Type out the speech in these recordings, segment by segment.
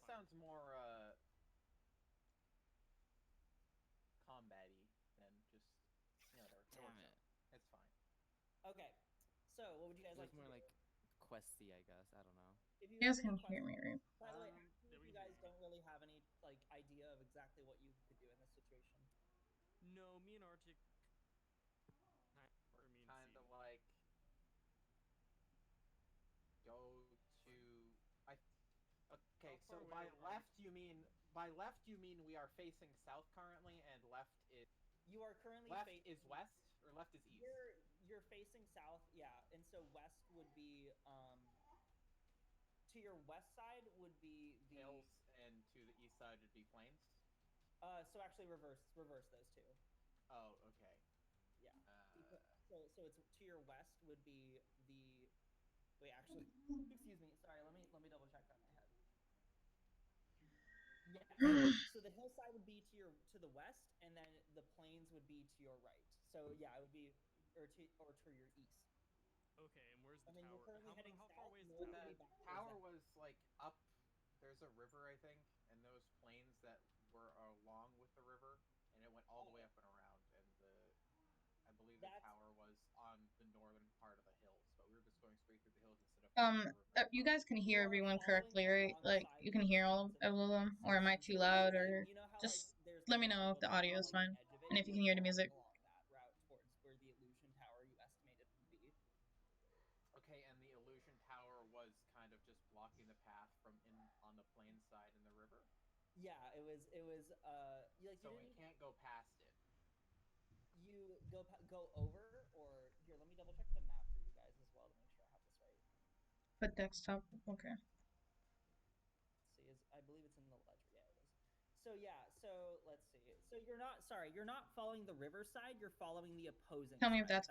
sounds more combat-y than just whatever. Damn it. It's fine. Okay, so what would you guys like It's to more do? like questy, I guess. I don't know. If You guys can hear me, right? By the way, Yeah, you guys don't really have any like idea of exactly what you could do in this situation. No, me and Arctic Kind of like go to okay, so by left you mean we are facing south currently, and left is you are currently left is west or left is east. You're facing south, yeah, and so west would be to your west side would be the hills, and to the east side would be plains. So actually reverse those two. Oh, okay. Yeah. So it's to your west would be the. Wait, actually, excuse me. Sorry, let me double check that in my head. Yeah. So the hillside would be to the west, and then the plains would be to your right. So yeah, it would be or to your east. Okay, and where's the I mean, tower? How far away is the tower? The tower was like up. There's a river, I think, and those plains that were along with the river, and it went all the way up and around. And I believe the tower was on the northern part of the hills, but we were just going straight through the hills instead of. You guys can hear everyone correctly, right? Like, you can hear all of them, or am I too loud? Or just let me know if the audio is fine, and if you can hear the music. Along that route towards where the illusion tower you estimated would be. Okay, and the illusion tower was kind of just blocking the path from on the plain side in the river. Yeah, it was. Like, so we can't go past it. You go over, or here. Let me double check the map for you guys as well to make sure I have this right. But desktop, okay. Let's see, I believe it's in the ledger. Yeah, it is. So yeah, so let's see. So you're not following the riverside. You're following the opposing. Tell me side,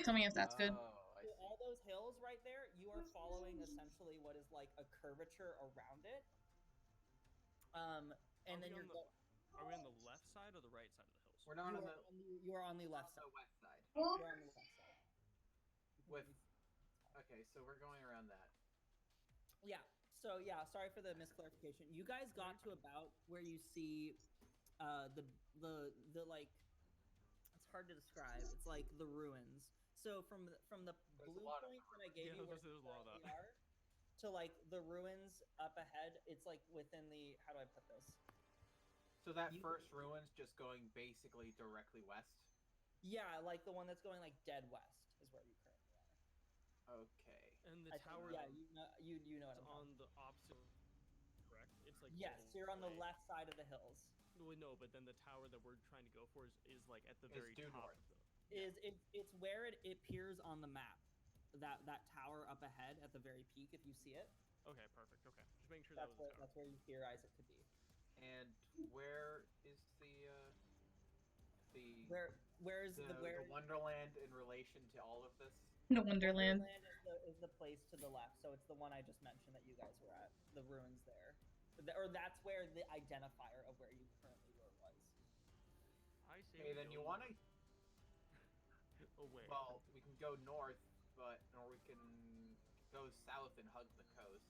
tell me if that's good. So all those hills right there, you are following essentially what is like a curvature around it. And then you're. Are we on the left side or the right side of the hills? We're not you are on the left side. The west side. You're on the left side. With. Okay, so we're going around that. Yeah. So yeah, sorry for the misclarification. You guys got to about where you see the like, it's hard to describe. It's like the ruins. So from the blue point that I gave you where they are to like the ruins up ahead, it's like within the, how do I put this? So that first ruin's just going basically directly west? Yeah, like the one that's going like dead west is where you currently are. Okay. And the tower. Yeah, you know what I'm on the opposite. Correct. It's like. Yes, you're on the left side of the hills. No, but then the tower that we're trying to go for is like at the very top. Of the... It's where it appears on the map. That tower up ahead at the very peak, if you see it. Okay, perfect. Okay, just making sure that's where you theorize it could be. And where is the where's the Wonderland in relation to all of this? The Wonderland. Is the place to the left, so it's the one I just mentioned that you guys were at. The ruins there, or that's where the identifier of where you currently were was. I see. Okay, then you want to. Away. Well, we can go north, or we can go south and hug the coast.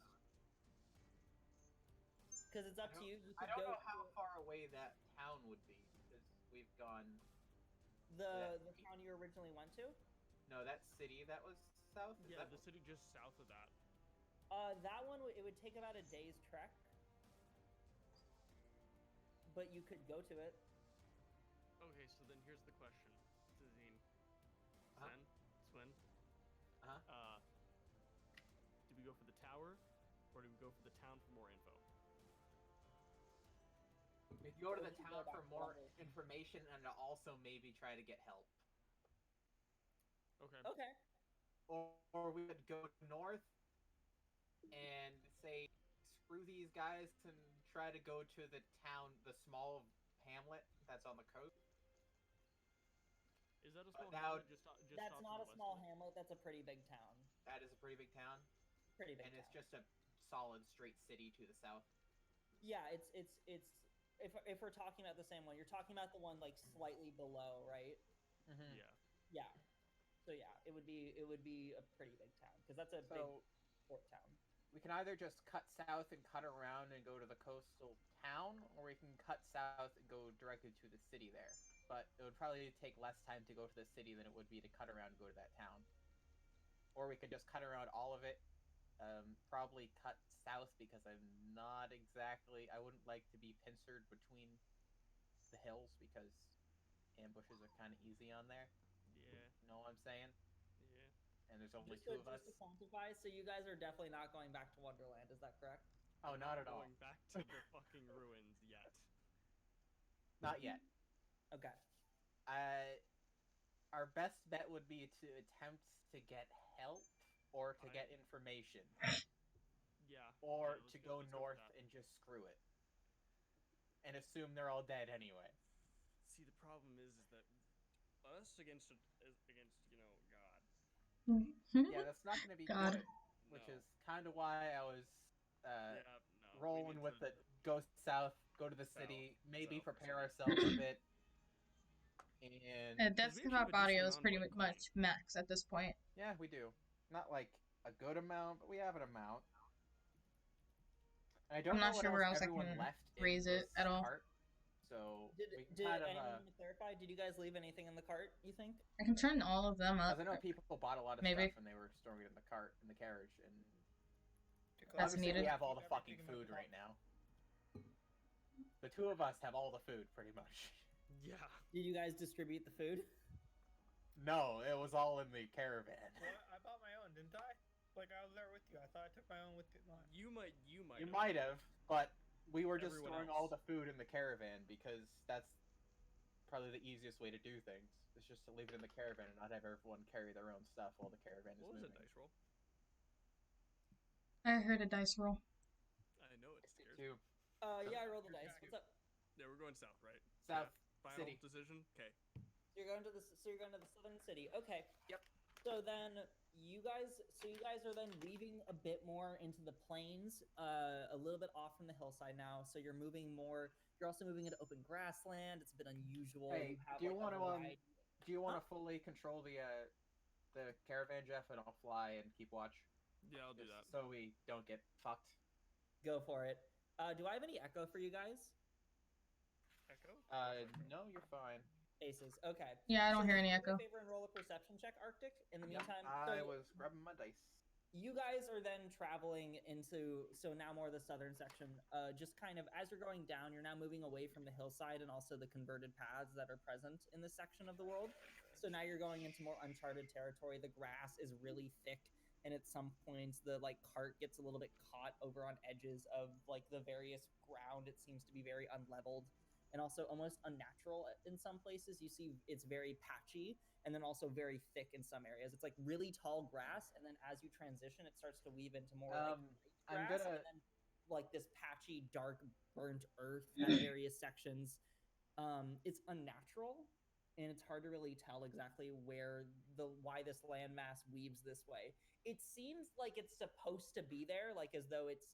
Because it's up to you. I don't know how far away that town would be, because we've gone... The town you originally went to? No, that city that was south? Yeah, the city just south of that. That one, it would take about a day's trek. But you could go to it. Okay, so then here's the question. Swin. Do we go for the tower, or do we go for the town for more info? We could go to the town for more information and also maybe try to get help. Okay. Okay. Or we would go north and say, screw these guys, and try to go to the town, the small hamlet that's on the coast. Is that a small hamlet? That's not a small hamlet. That's a pretty big town. That is a pretty big town? Pretty big And it's just a solid, straight city to the south? Yeah, it's if we're talking about the same one, you're talking about the one like slightly below, right? Mm-hmm. Yeah. Yeah. So yeah, it would be a pretty big town because that's a big port town. we can either just cut south and cut around and go to the coastal town, or we can cut south and go directly to the city there. But it would probably take less time to go to the city than it would be to cut around and go to that town. Or we could just cut around all of it. Probably cut south because I'm not exactly... I wouldn't like to be pincered between the hills because ambushes are kind of easy on there. Yeah. You know what I'm saying? Yeah. And there's only two of us. Just to quantify, so you guys are definitely not going back to Wonderland, is that correct? Oh, not at all. Going back to the fucking ruins yet. Not yet. Okay. Our best bet would be to attempt to get help or to get information. Yeah. Or to go north and just screw it. And assume they're all dead anyway. See, the problem is that us against you know, God. Yeah, that's not going to be good. Which is kind of why I was rolling with the go south, go to the city, maybe prepare ourselves a bit. And desktop audio is pretty much max at this point. Yeah, we do. Not like a good amount, but we have an amount. And I don't know not sure where else I everyone can left raise it at all. Cart, so we did kind of, anyone clarify? Did you guys leave anything in the cart, you think? I can turn all of them up. I know people bought a lot of stuff and they were storing it in the cart, in the carriage, and that's obviously needed. we have all the fucking food right now. The two of us have all the food, pretty much. Yeah. Did you guys distribute the food? No, it was all in the caravan. Well, I bought my own, didn't I? Like, I was there with you. I thought I took my own with you. You might. You might have, but we were just Everyone storing else. all the food in the caravan because that's probably the easiest way to do things. It's just to leave it in the caravan and not have everyone carry their own stuff while the caravan is moving. What was a dice roll? I heard a dice roll. I know it's scared. Too. Yeah, I rolled the dice. What's up? Yeah, we're going south, right? South Final city. decision. Okay. You're going to the southern city. Okay. Yep. So then you guys are then weaving a bit more into the plains, a little bit off from the hillside now. So you're moving more. You're also moving into open grassland. It's a bit unusual. Hey, do you want to fully control the caravan, Jeff, and I'll fly and keep watch? Yeah, I'll do that. So we don't get fucked. Go for it. Do I have any echo for you guys? Echo? No, you're fine. Aces. Okay. Yeah, I don't hear any echo. Favor and roll a perception check, Arctic. In the meantime, I was grabbing my dice. You guys are then traveling into, so now more the southern section. Just kind of as you're going down, you're now moving away from the hillside and also the converted paths that are present in this section of the world. So now you're going into more uncharted territory. The grass is really thick, and at some points the cart gets a little bit caught over on edges of the various ground. It seems to be very unleveled and also almost unnatural in some places. You see it's very patchy and then also very thick in some areas. It's really tall grass, and then as you transition, it starts to weave into more grass, and then this patchy, dark, burnt earth at various sections. It's unnatural, and it's hard to really tell exactly why this landmass weaves this way. It seems like it's supposed to be there, as though it's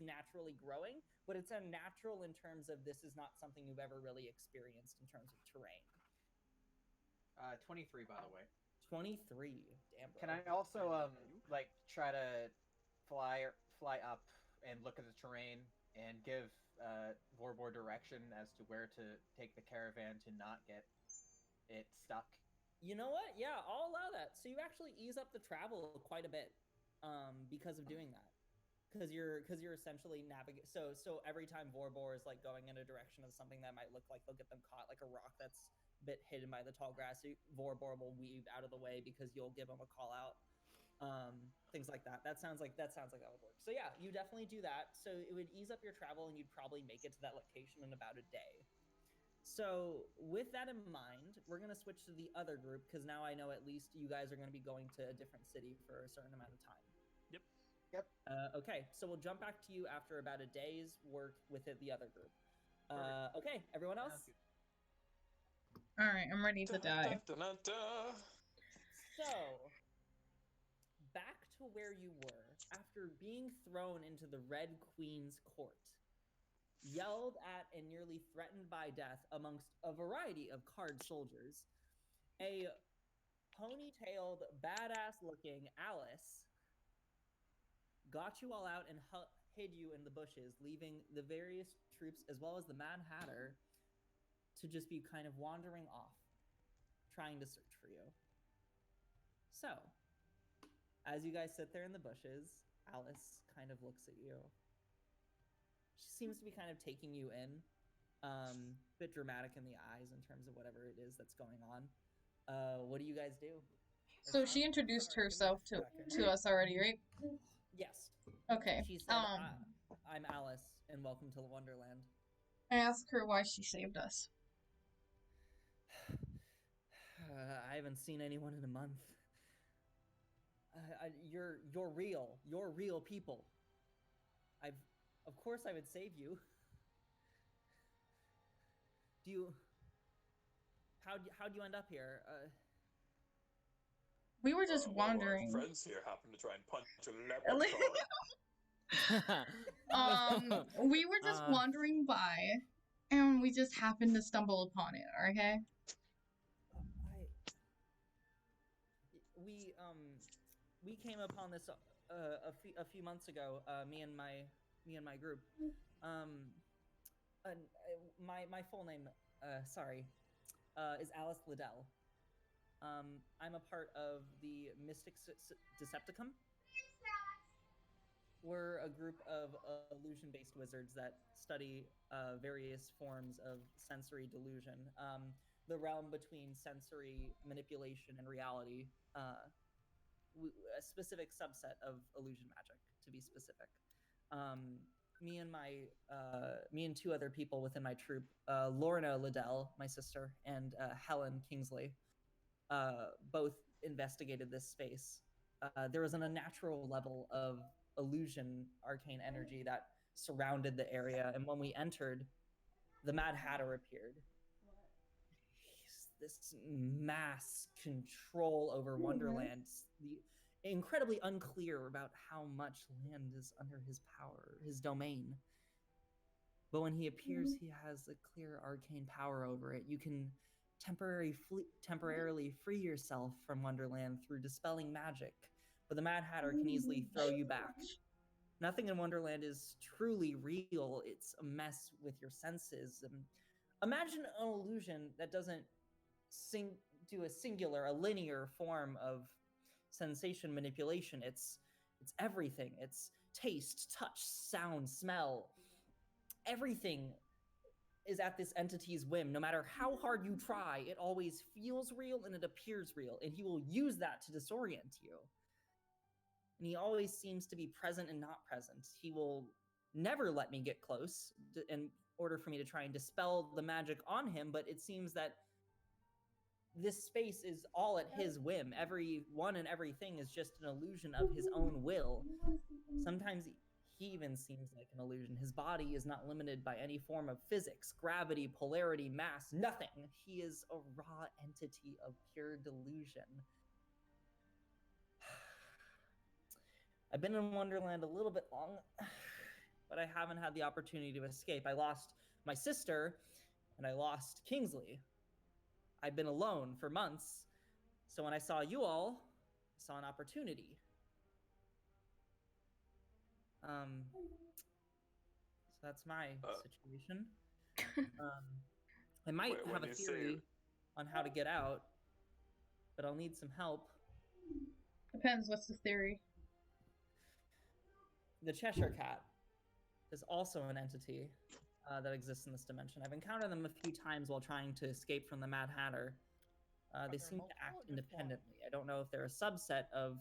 naturally growing, but it's unnatural in terms of this is not something you've ever really experienced in terms of terrain. 23, by the way. 23. Damn, bro. Can I also try to fly up and look at the terrain and give Warboard direction as to where to take the caravan to not get it stuck? You know what? Yeah, I'll allow that. So you actually ease up the travel quite a bit because of doing that. Because you're essentially navigating. So every time Vorbor is going in a direction of something that might look like they'll get them caught, like a rock that's a bit hidden by the tall grass, Vorbor will weave out of the way because you'll give them a call out. Things like that. That sounds like that would work. So yeah, you definitely do that. So it would ease up your travel, and you'd probably make it to that location in about a day. So with that in mind, we're going to switch to the other group, because now I know at least you guys are going to be going to a different city for a certain amount of time. Yep. Okay, so we'll jump back to you after about a day's work with the other group. Okay, everyone else? Alright, I'm ready to die. So, back to where you were after being thrown into the Red Queen's court, yelled at and nearly threatened by death amongst a variety of card soldiers, a ponytailed, badass-looking Alice got you all out and hid you in the bushes, leaving the various troops as well as the Mad Hatter to just be kind of wandering off, trying to search for you. So, as you guys sit there in the bushes, Alice kind of looks at you. She seems to be kind of taking you in. A bit dramatic in the eyes in terms of whatever it is that's going on. What do you guys do? So she introduced herself to us already, right? Yes. Okay. She said, I'm Alice, and welcome to Wonderland. I asked her why she saved us. I haven't seen anyone in a month. You're real. You're real people. Of course I would save you. How'd you end up here? We were just wandering. Our friends here happened to try and punch a leprechaun. We were just wandering by, and we just happened to stumble upon it. Okay. We came upon this a few months ago. Me and my group. My full name, is Alice Liddell. I'm a part of the Mystic Decepticon. We're a group of illusion-based wizards that study various forms of sensory delusion. The realm between sensory manipulation and reality. A specific subset of illusion magic, to be specific. Me and two other people within my troop, Lorna Liddell, my sister, and Helen Kingsley, both investigated this space. There was an unnatural level of illusion, arcane energy that surrounded the area, and when we entered, the Mad Hatter appeared. This mass control over Wonderland, incredibly unclear about how much land is under his power, his domain. But when he appears, he has a clear arcane power over it. You can temporarily free yourself from Wonderland through dispelling magic, but the Mad Hatter can easily throw you back. Nothing in Wonderland is truly real. It's a mess with your senses. Imagine an illusion that doesn't do a linear form of sensation manipulation. It's everything. It's taste, touch, sound, smell. Everything is at this entity's whim. No matter how hard you try, it always feels real and it appears real, and he will use that to disorient you. And he always seems to be present and not present. He will never let me get close in order for me to try and dispel the magic on him, but it seems that this space is all at his whim. Everyone and everything is just an illusion of his own will. Sometimes he even seems like an illusion. His body is not limited by any form of physics, gravity, polarity, mass, nothing. He is a raw entity of pure delusion. I've been in Wonderland a little bit long, but I haven't had the opportunity to escape. I lost my sister, and I lost Kingsley. I've been alone for months, so when I saw you all, I saw an opportunity. So that's my situation. I might have a theory on how to get out, but I'll need some help. Depends, what's the theory? The Cheshire Cat is also an entity that exists in this dimension. I've encountered them a few times while trying to escape from the Mad Hatter. They seem to act independently. I don't know if they're a subset of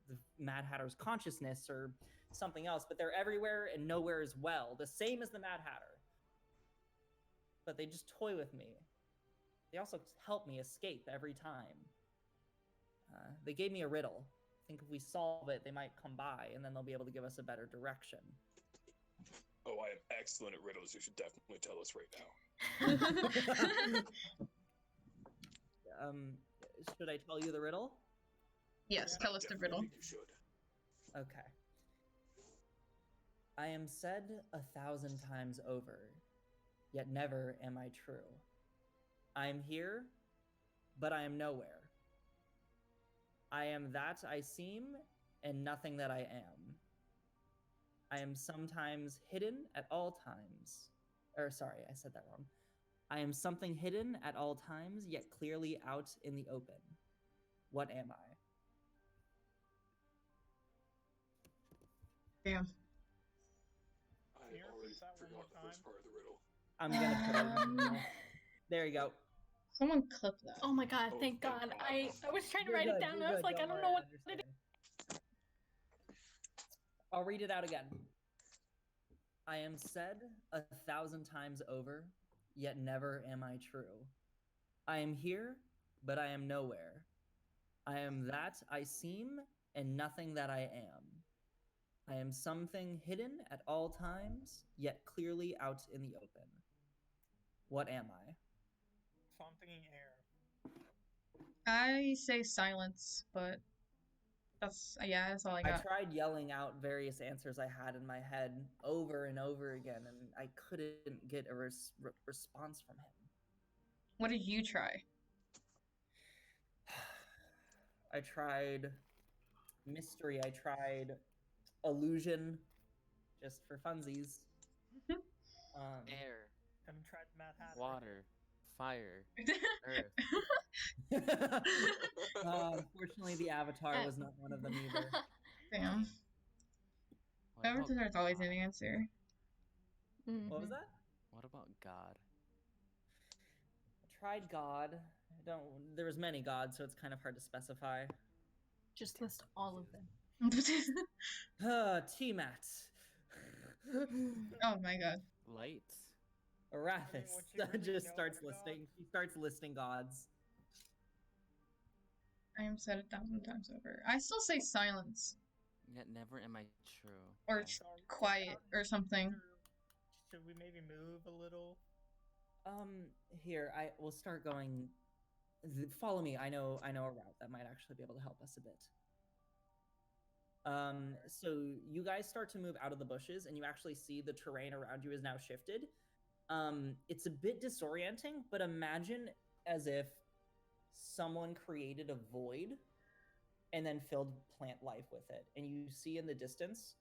the Mad Hatter's consciousness or something else, but they're everywhere and nowhere as well. The same as the Mad Hatter. But they just toy with me. They also help me escape every time. They gave me a riddle. I think if we solve it, they might come by, and then they'll be able to give us a better direction. Oh, I am excellent at riddles. You should definitely tell us right now. Should I tell you the riddle? Yes, tell us the riddle. You should. Okay. I am said 1,000 times over, yet never am I true. I am here, but I am nowhere. I am that I seem, and nothing that I am. I am sometimes hidden at all times. Or sorry, I said that wrong. I am something hidden at all times, yet clearly out in the open. What am I? Damn. I Can you already repeat that one more forgot the first time? part of the riddle. I'm gonna put it in there. There you go. Someone clip that. Oh my god, Oh, thank thank God. God. I was trying to You're write good, it down you're and I was good, like, I don't worry, know what to do. understand. I'll read it out again. I am said 1,000 times over, yet never am I true. I am here, but I am nowhere. I am that I seem, and nothing that I am. I am something hidden at all times, yet clearly out in the open. What am I? Something in air. I say silence, but that's all I I got. tried yelling out various answers I had in my head over and over again, and I couldn't get a response from him. What did you try? I tried mystery. I tried illusion, just for funsies. Air, Haven't tried Mad Hatter. water, fire, earth. Unfortunately, the Avatar was not one of them either. Damn. What about There's always God? an answer. What was that? What about God? I tried God. I don't. There was many gods, so it's kind of hard to specify. Just list all of them. Tiamat. Oh my god. Light. Arathis what you really just know starts are listing. gods? She starts listing gods. I am said 1,000 times over. I still say silence Yet never am I true. or Okay. quiet or something. Should we maybe move a little? Here I will start going. Follow me. I know a route that might actually be able to help us a bit. So you guys start to move out of the bushes, and you actually see the terrain around you is now shifted. It's a bit disorienting, but imagine as if someone created a void and then filled plant life with it. And you see in the distance,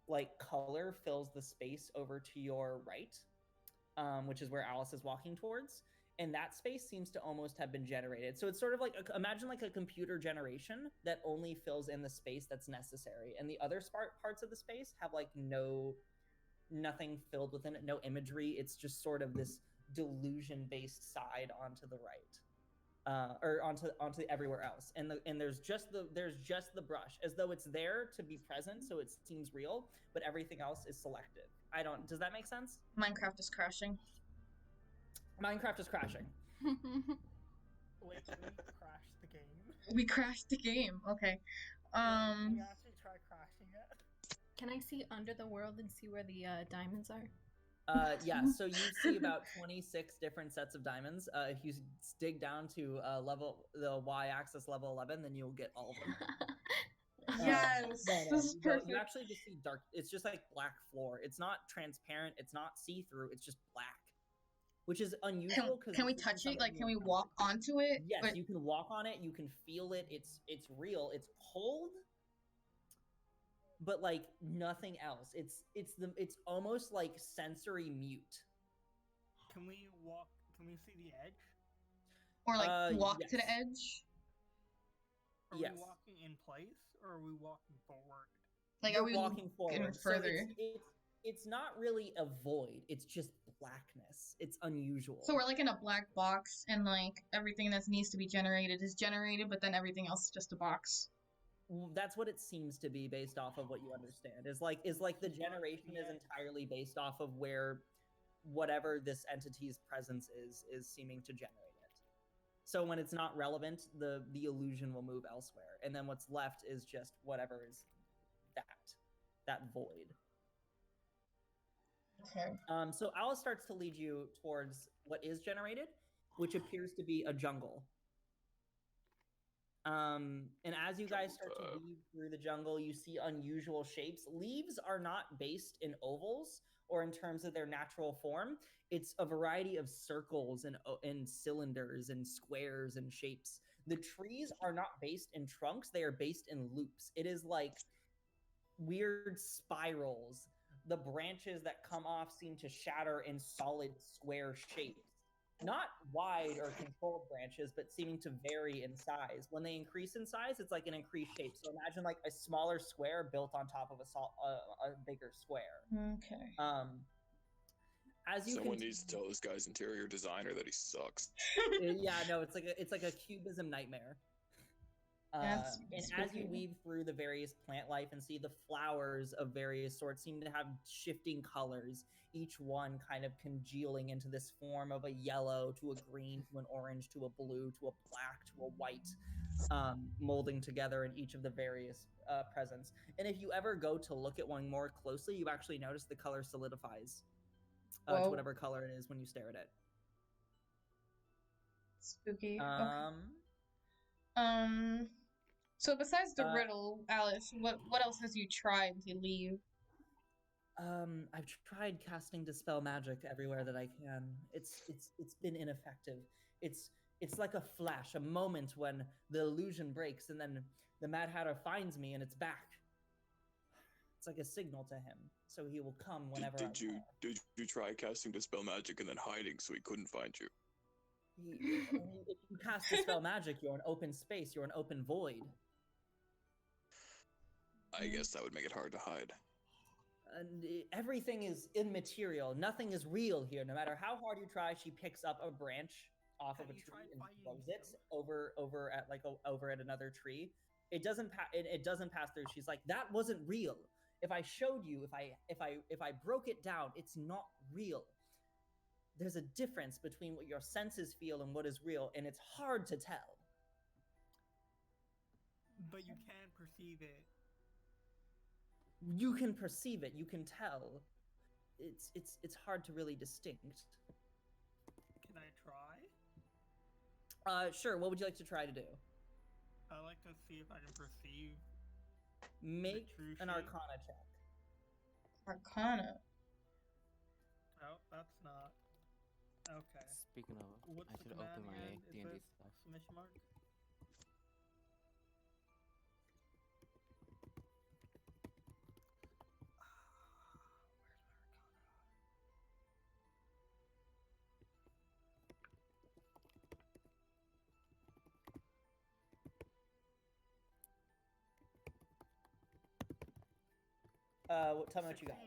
like color fills the space over to your right, which is where Alice is walking towards. And that space seems to almost have been generated. So it's sort of like, imagine like a computer generation that only fills in the space that's necessary. And the other parts of the space have like nothing filled within it, no imagery. It's just sort of this delusion-based side onto the right, or onto everywhere else. And there's just the brush, as though it's there to be present, so it seems real, but everything else is selective. Does that make sense? Minecraft is crashing. Minecraft is crashing. Wait, we crashed the game. We crashed the game. Okay. Can we actually try crashing it? Can I see under the world and see where the diamonds are? Yeah, so you see about 26 different sets of diamonds. If you dig down to the y-axis level 11, then you'll get all of them. Yes, this is perfect. You actually just see dark. It's just like black floor. It's not transparent. It's not see-through. It's just black, which is unusual. Can we touch it? Like, can we walk onto it? Yes, you can walk on it. You can feel it. It's real. It's cold, but like nothing else. It's almost like sensory mute. Can we walk? Can we see the edge? Or like walk yes. to the edge? Are Yes. we walking in place or are we walking forward? Like, You're are we walking forward further? So it's not really a void. It's just blackness. It's unusual. So we're like in a black box, and like everything that needs to be generated is generated, but then everything else is just a box. That's what it seems to be based off of what you understand. Is like the generation is entirely based off of where whatever this entity's presence is seeming to generate it. So when it's not relevant, the illusion will move elsewhere, and then what's left is just whatever is that void. Okay. So Alice starts to lead you towards what is generated, which appears to be a jungle. And as you guys start to weave through the jungle, you see unusual shapes. Leaves are not based in ovals or in terms of their natural form. It's a variety of circles and cylinders and squares and shapes. The trees are not based in trunks. They are based in loops. It is like weird spirals. The branches that come off seem to shatter in solid square shapes. Not wide or controlled branches, but seeming to vary in size. When they increase in size, it's like an increased shape. So imagine like a smaller square built on top of a bigger square. Okay. As you Someone needs to tell this guy's interior designer that he sucks. Yeah, no, it's like a cubism nightmare. And as you weave through the various plant life and see the flowers of various sorts seem to have shifting colors, each one kind of congealing into this form of a yellow to a green to an orange to a blue to a black to a white, molding together in each of the various presents. And if you ever go to look at one more closely, you actually notice the color solidifies to whatever color it is when you stare at it. Spooky. Okay. So besides the riddle, Alice, what else has you tried to leave? I've tried casting Dispel Magic everywhere that I can. It's been ineffective. It's like a flash, a moment when the illusion breaks, and then the Mad Hatter finds me, and it's back. It's like a signal to him, so he will come whenever. Did you try casting Dispel Magic and then hiding so he couldn't find you? If you cast Dispel Magic, you're an open space. You're an open void. I guess that would make it hard to hide. And everything is immaterial. Nothing is real here. No matter how hard you try, she picks up a branch off of a tree and throws it over at another tree. It doesn't pass through. She's like, that wasn't real. If I showed you, if I broke it down, it's not real. There's a difference between what your senses feel and what is real, and it's hard to tell. But you can perceive it. You can perceive it. You can tell. It's hard to really distinct. Can I try? Sure. What would you like to try to do? I like to see if I can perceive. Make an Arcana check. Arcana. Oh, that's not. Okay. Speaking of, What's I should open my DnD stuff. Exclamation mark? Tell me what you got.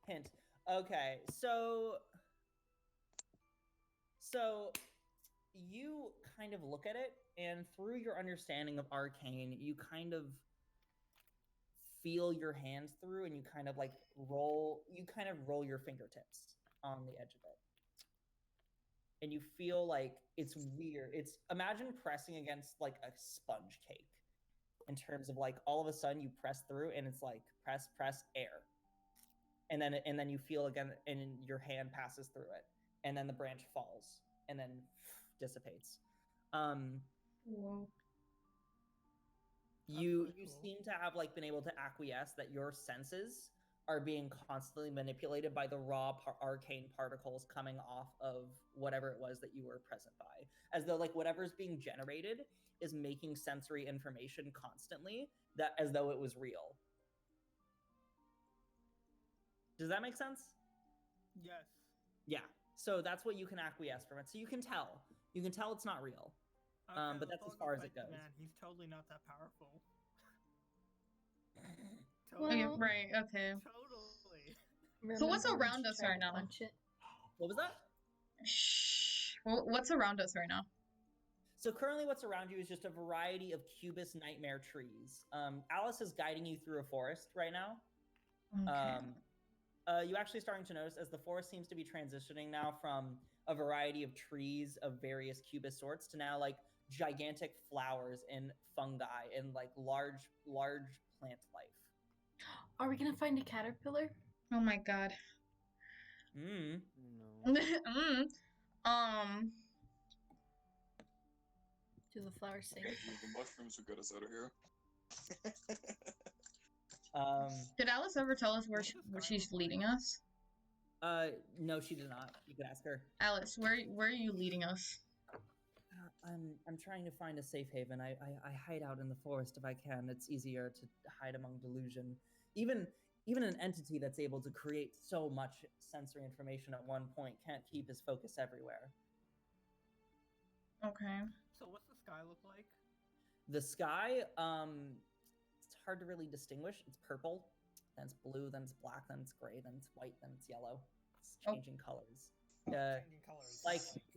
Hint. Okay, so you kind of look at it, and through your understanding of arcane, you kind of feel your hands through, and you kind of roll your fingertips on the edge of it. And you feel like it's weird. Imagine pressing against like a sponge cake. In terms of all of a sudden you press through and it's like press air, and then you feel again and your hand passes through it, and then the branch falls and then dissipates. Whoa. You seem to have been able to acquiesce that your senses are being constantly manipulated by the raw arcane particles coming off of whatever it was that you were present by, as though whatever's being generated is making sensory information constantly, that as though it was real. Does that make sense? Yes. Yeah. So that's what you can acquiesce from it. So you can tell it's not real. Okay, but that's as far as it goes. Man, he's totally not that powerful. Totally. Okay, right, okay. Totally. So what's around us right now? What was that? Shh. What's around us right now? So currently what's around you is just a variety of cubist nightmare trees. Alice is guiding you through a forest right now. Okay. You actually starting to notice as the forest seems to be transitioning now from a variety of trees of various cubist sorts to now gigantic flowers and fungi and large plant life. Are we gonna find a caterpillar? Oh my god. No. Do the flowers sing? The mushrooms will get us out of here. Did Alice ever tell us where she's leading us? No, she did not. You could ask her. Alice, where are you leading us? I'm trying to find a safe haven. I hide out in the forest if I can. It's easier to hide among delusion. even an entity that's able to create so much sensory information at one point can't keep his focus everywhere. Okay. So what's the sky look like? The sky, it's hard to really distinguish. It's purple, then it's blue, then it's black, then it's gray, then it's white, then it's yellow. It's changing colors. Changing colors.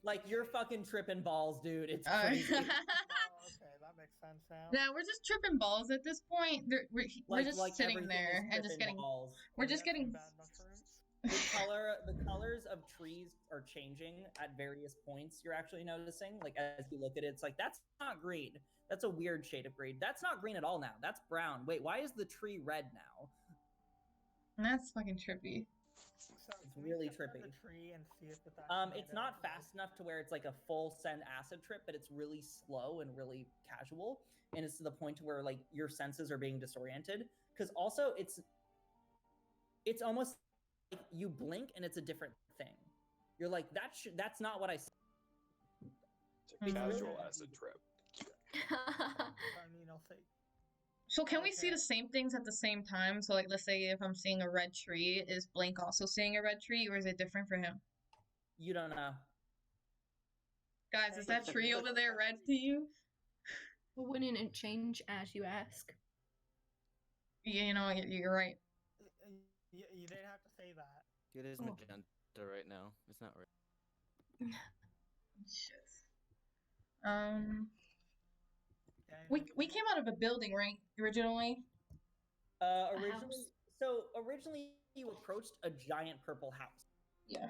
Like you're fucking tripping balls, dude. It's crazy. Oh, okay, that makes sense now. Yeah, we're just tripping balls at this point. We're just sitting everything there is and just tripping getting. balls. We're just getting. Bad mushrooms. The colors of trees are changing at various points. You're actually noticing, like as you look at it, it's like that's not green. That's a weird shade of green. That's not green at all now. That's brown. Wait, why is the tree red now? That's fucking trippy. So It's really check out trippy. the tree and see if it's It's not fast enough to where it's like a full send acid trip, but it's really slow and really casual, and it's to the point to where like your senses are being disoriented. Because also it's almost like you blink and it's a different thing. You're like that's not what I said. It's a casual acid trip. I mean, I'll say. So can we see the same things at the same time? So like, let's say if I'm seeing a red tree, is Blink also seeing a red tree, or is it different for him? You don't know. Guys, is that tree over there red to you? Well, wouldn't it change as you ask? Yeah, you know, you're right. You didn't have to say that. It is magenta right now. It's not red. Shit. We came out of a building, right? Originally. Originally you approached a giant purple house. Yeah.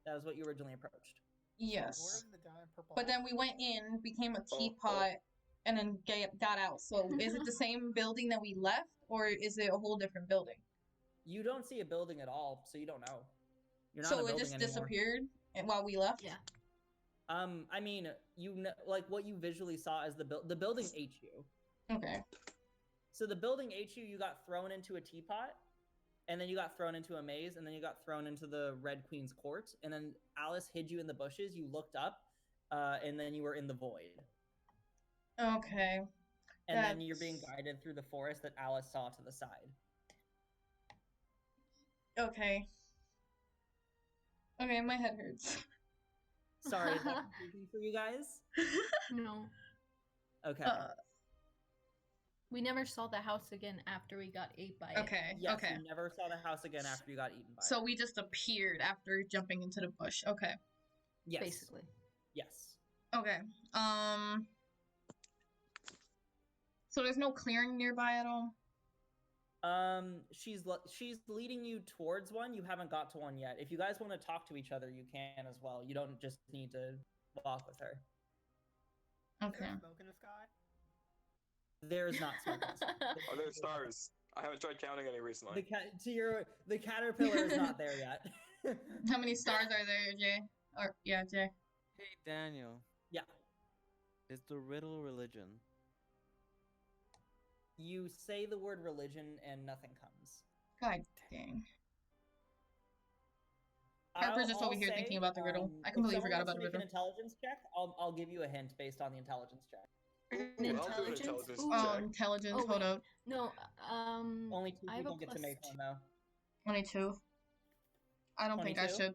That was what you originally approached. Yes. Where's the giant purple? But then we went in, became a teapot, and then got out. So is it the same building that we left, or is it a whole different building? You don't see a building at all, so you don't know. You're not so in a it building just anymore. disappeared while we left? Yeah. I mean, like what you visually saw as the building ate you. Okay. So the building ate you. You got thrown into a teapot, and then you got thrown into a maze, and then you got thrown into the Red Queen's court, and then Alice hid you in the bushes. You looked up, and then you were in the void. Okay. And then you're being guided through the forest that Alice saw to the side. Okay. Okay, my head hurts. Sorry, is that confusing for you guys? No. Okay. We never saw the house again after we got ate by it. Okay. Yes, Okay. you never saw the house again after you got eaten by So it. we just appeared after jumping into the bush. Okay. Yes. Basically. Yes. Okay. So there's no clearing nearby at all? She's leading you towards one. You haven't got to one yet. If you guys want to talk to each other, you can as well. You don't just need to walk with her. Okay. Is there smoke in the sky? There's not smoke. Are there stars? I haven't tried counting any recently. The caterpillar is not there yet. How many stars are there, Jay? Jay. Hey, Daniel. Yeah. Is the riddle religion? You say the word religion and nothing comes. God dang. Harper's just over here thinking about the riddle. I completely forgot about the riddle. An intelligence check. I'll give you a hint based on the intelligence check. I'll do an intelligence Ooh. check. Intelligence. Oh, hold wait. up. No, Only two I have people a get to plus make one though. 22. I don't think I 22? should.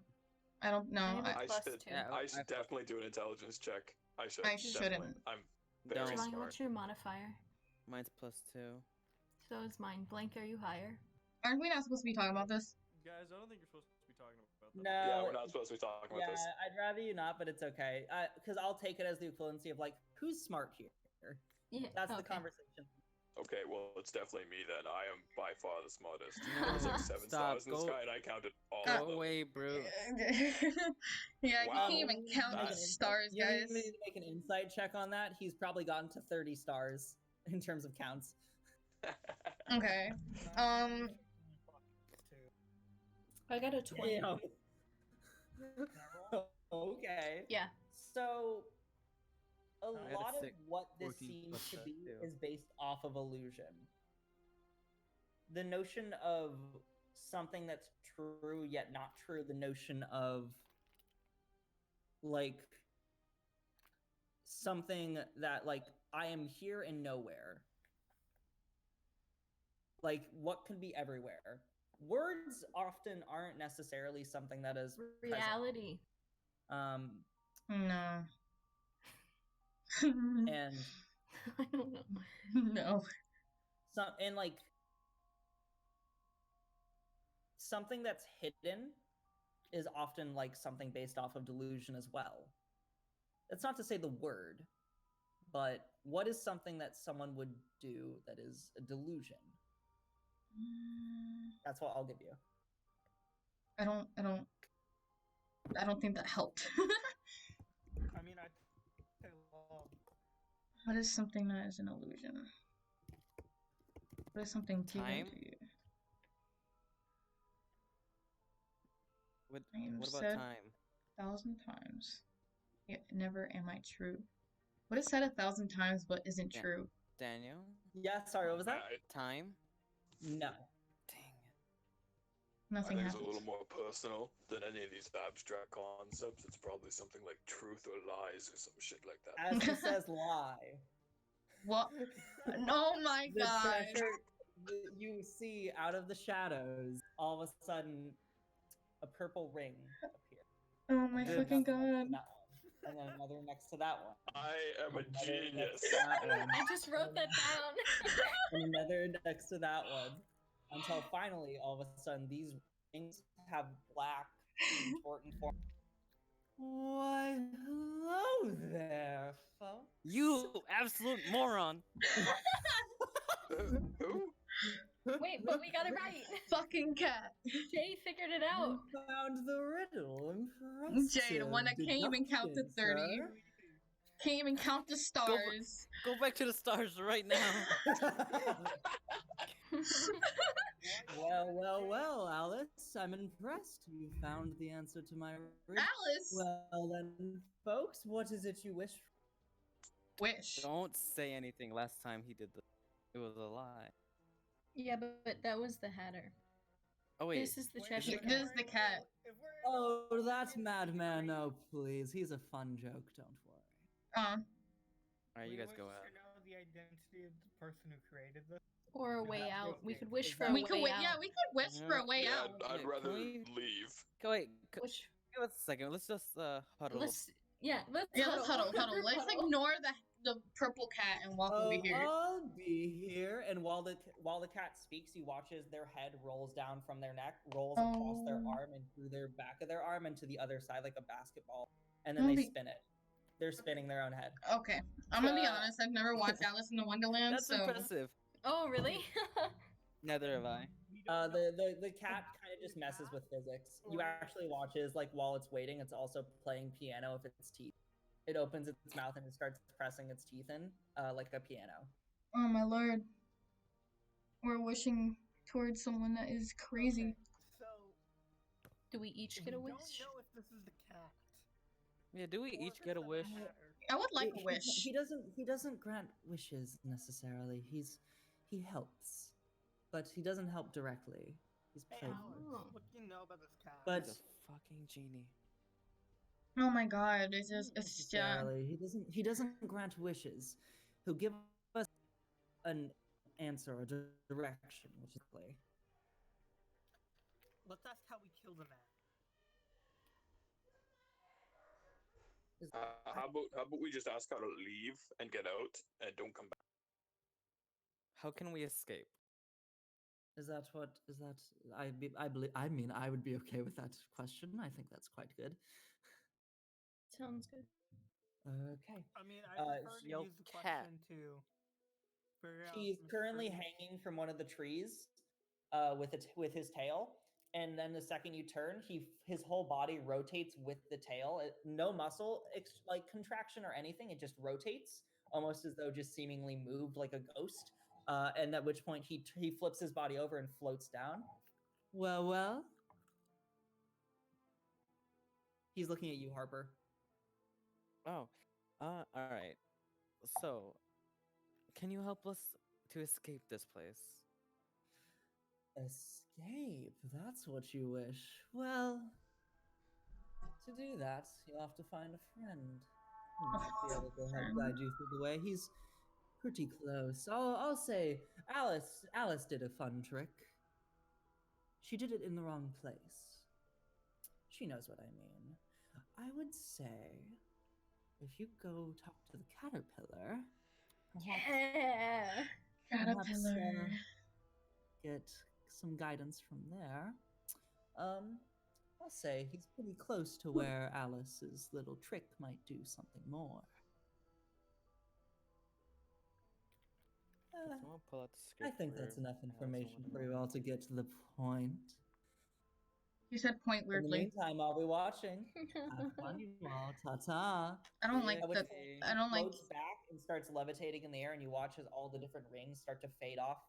I don't know. I have a I plus should- 2. Yeah, I should definitely do an intelligence check. I should. I definitely. shouldn't. I'm very Don't. Giovanni, smart. what's your modifier? Mine's +2. So is mine. Blank, are you higher? Aren't we not supposed to be talking about this? Guys, I don't think you're supposed to be talking about that. No. Yeah, we're not supposed to be talking about Yeah, this. I'd rather you not, but it's okay. Because I'll take it as the equivalency of like, who's smart here? Yeah. That's the okay. conversation. Okay, well, it's definitely me then. I am by far the smartest. No, There's like 7 stop, stars in the go- sky, and I counted all Go of them. away, bro. Yeah, Wow. you can't even count That's- the stars, You guys. need to make an insight check on that. He's probably gotten to 30 stars in terms of counts. Okay. I got a 20. Damn. Okay. Yeah. So, a had a lot of 6, what this 14 seems plus to that be too. is based off of illusion. The notion of something that's true yet not true, the notion of like something that like I am here and nowhere. Like, what can be everywhere? Words often aren't necessarily something that is reality. Present. No. And I don't know. No. And like something that's hidden is often like something based off of delusion as well. That's not to say the word, but what is something that someone would do that is a delusion? That's what I'll give you. I don't think that helped. I mean, I'd say love. What is something that is an illusion? What is something given Time? to you? What I've about said time? 1,000 times. Yet never am I true. What is said 1,000 times but isn't true? Daniel? Yeah, sorry, what was that? Time? No. Dang it. Nothing I think happens. it's a little more personal than any of these abstract concepts. It's probably something like truth or lies or some shit like that. As he says lie. What? Oh my The god. treasure you see out of the shadows, all of a sudden, a purple ring appears. Oh my Then fucking another god. next to that one, and then another next to that one. I am a Another genius. next to that one, I just wrote that down. and another next to that one, until finally, all of a sudden, these rings have black contorting form. Why, hello there, folks. You absolute moron! Who? Wait, but we got it right. Fucking cat. Jay figured it out. You found the riddle. Impressive. Jay, the one that can't even count to 30. deduction, Can't even count the stars. Go back to the stars right now. sir. Well, Alice, I'm impressed. You found the answer to my riddle. Alice! Well then, folks, what is it you wish for? Wish. Don't say anything. Last time he did this, it was a lie. Yeah, but that was the Hatter. Oh wait. This is the treasure This cat. is the cat. Oh, that madman. No, please. He's a fun joke. Don't worry. Alright, you guys go out. out. Know the identity of the person who created this. Or a way That's out. what We they- could wish for a We way could wait. out. Yeah, we could wish for a way Yeah, out. I'd Can rather we- leave. Go wait. Wish. Give us a second. Let's just huddle. Let's Yeah, let's huddle. Let's ignore the purple cat and walk over here. I'll be here. And while the cat speaks, he watches their head rolls down from their neck, rolls across their Oh. arm and through their back of their arm and to the other side like a basketball, and then Oh, they the- spin it. They're spinning their own head. Okay, I'm gonna be honest. I've never watched Alice in the Wonderland, That's so impressive. Oh, really? Neither have I. The cat kind of just messes with physics. You actually watches like while it's waiting, it's also playing piano with its teeth. It opens its mouth and it starts pressing its teeth in like a piano. oh my lord, we're wishing towards someone that is crazy. Okay, so Do we each we get a don't wish? know if this is the cat. Yeah, do we or each if get a it's the wish? Hatter. I would like a He- wish. He doesn't grant wishes necessarily. He helps, but he doesn't help directly. He's Hey, playful. Alex, Oh. what do you know about this cat? But He's a fucking genie. Oh my god, it's just necessarily, he doesn't grant wishes. He'll give us an answer or direction, which is play. Let's ask how we kill the man. How about we just ask how to leave and get out and don't come back? How can we escape? Is that I mean I would be okay with that question. I think that's quite good. Sounds good. Okay. I mean, I prefer to yo, use the cat. question to figure out. He's Mr. currently Freeze. hanging from one of the trees, with his tail, and then the second you turn, his whole body rotates with the tail. No muscle like contraction or anything. It just rotates, almost as though just seemingly moved like a ghost. And at which point he flips his body over and floats down. Well. He's looking at you, Harper. Oh, all right. So, can you help us to escape this place? Escape? That's what you wish. Well, to do that, you'll have to find a friend. He might be able to help guide you through the way. pretty close. I'll say Alice did a fun trick. She did it in the wrong place. She knows what I mean. I would say, if you go talk to the caterpillar, Yeah. Caterpillar. get some guidance from there. I'll say he's pretty close to where Alice's little trick might do something more. Can someone pull out the I script think for that's enough Alice information and for you all to get to the point. You said point In the weirdly. meantime, I'll be watching. Have fun, you all. Ta-ta. I don't like At which the. point I don't he like. floats back and starts levitating in the air, and you watch as all the different rings start to fade off.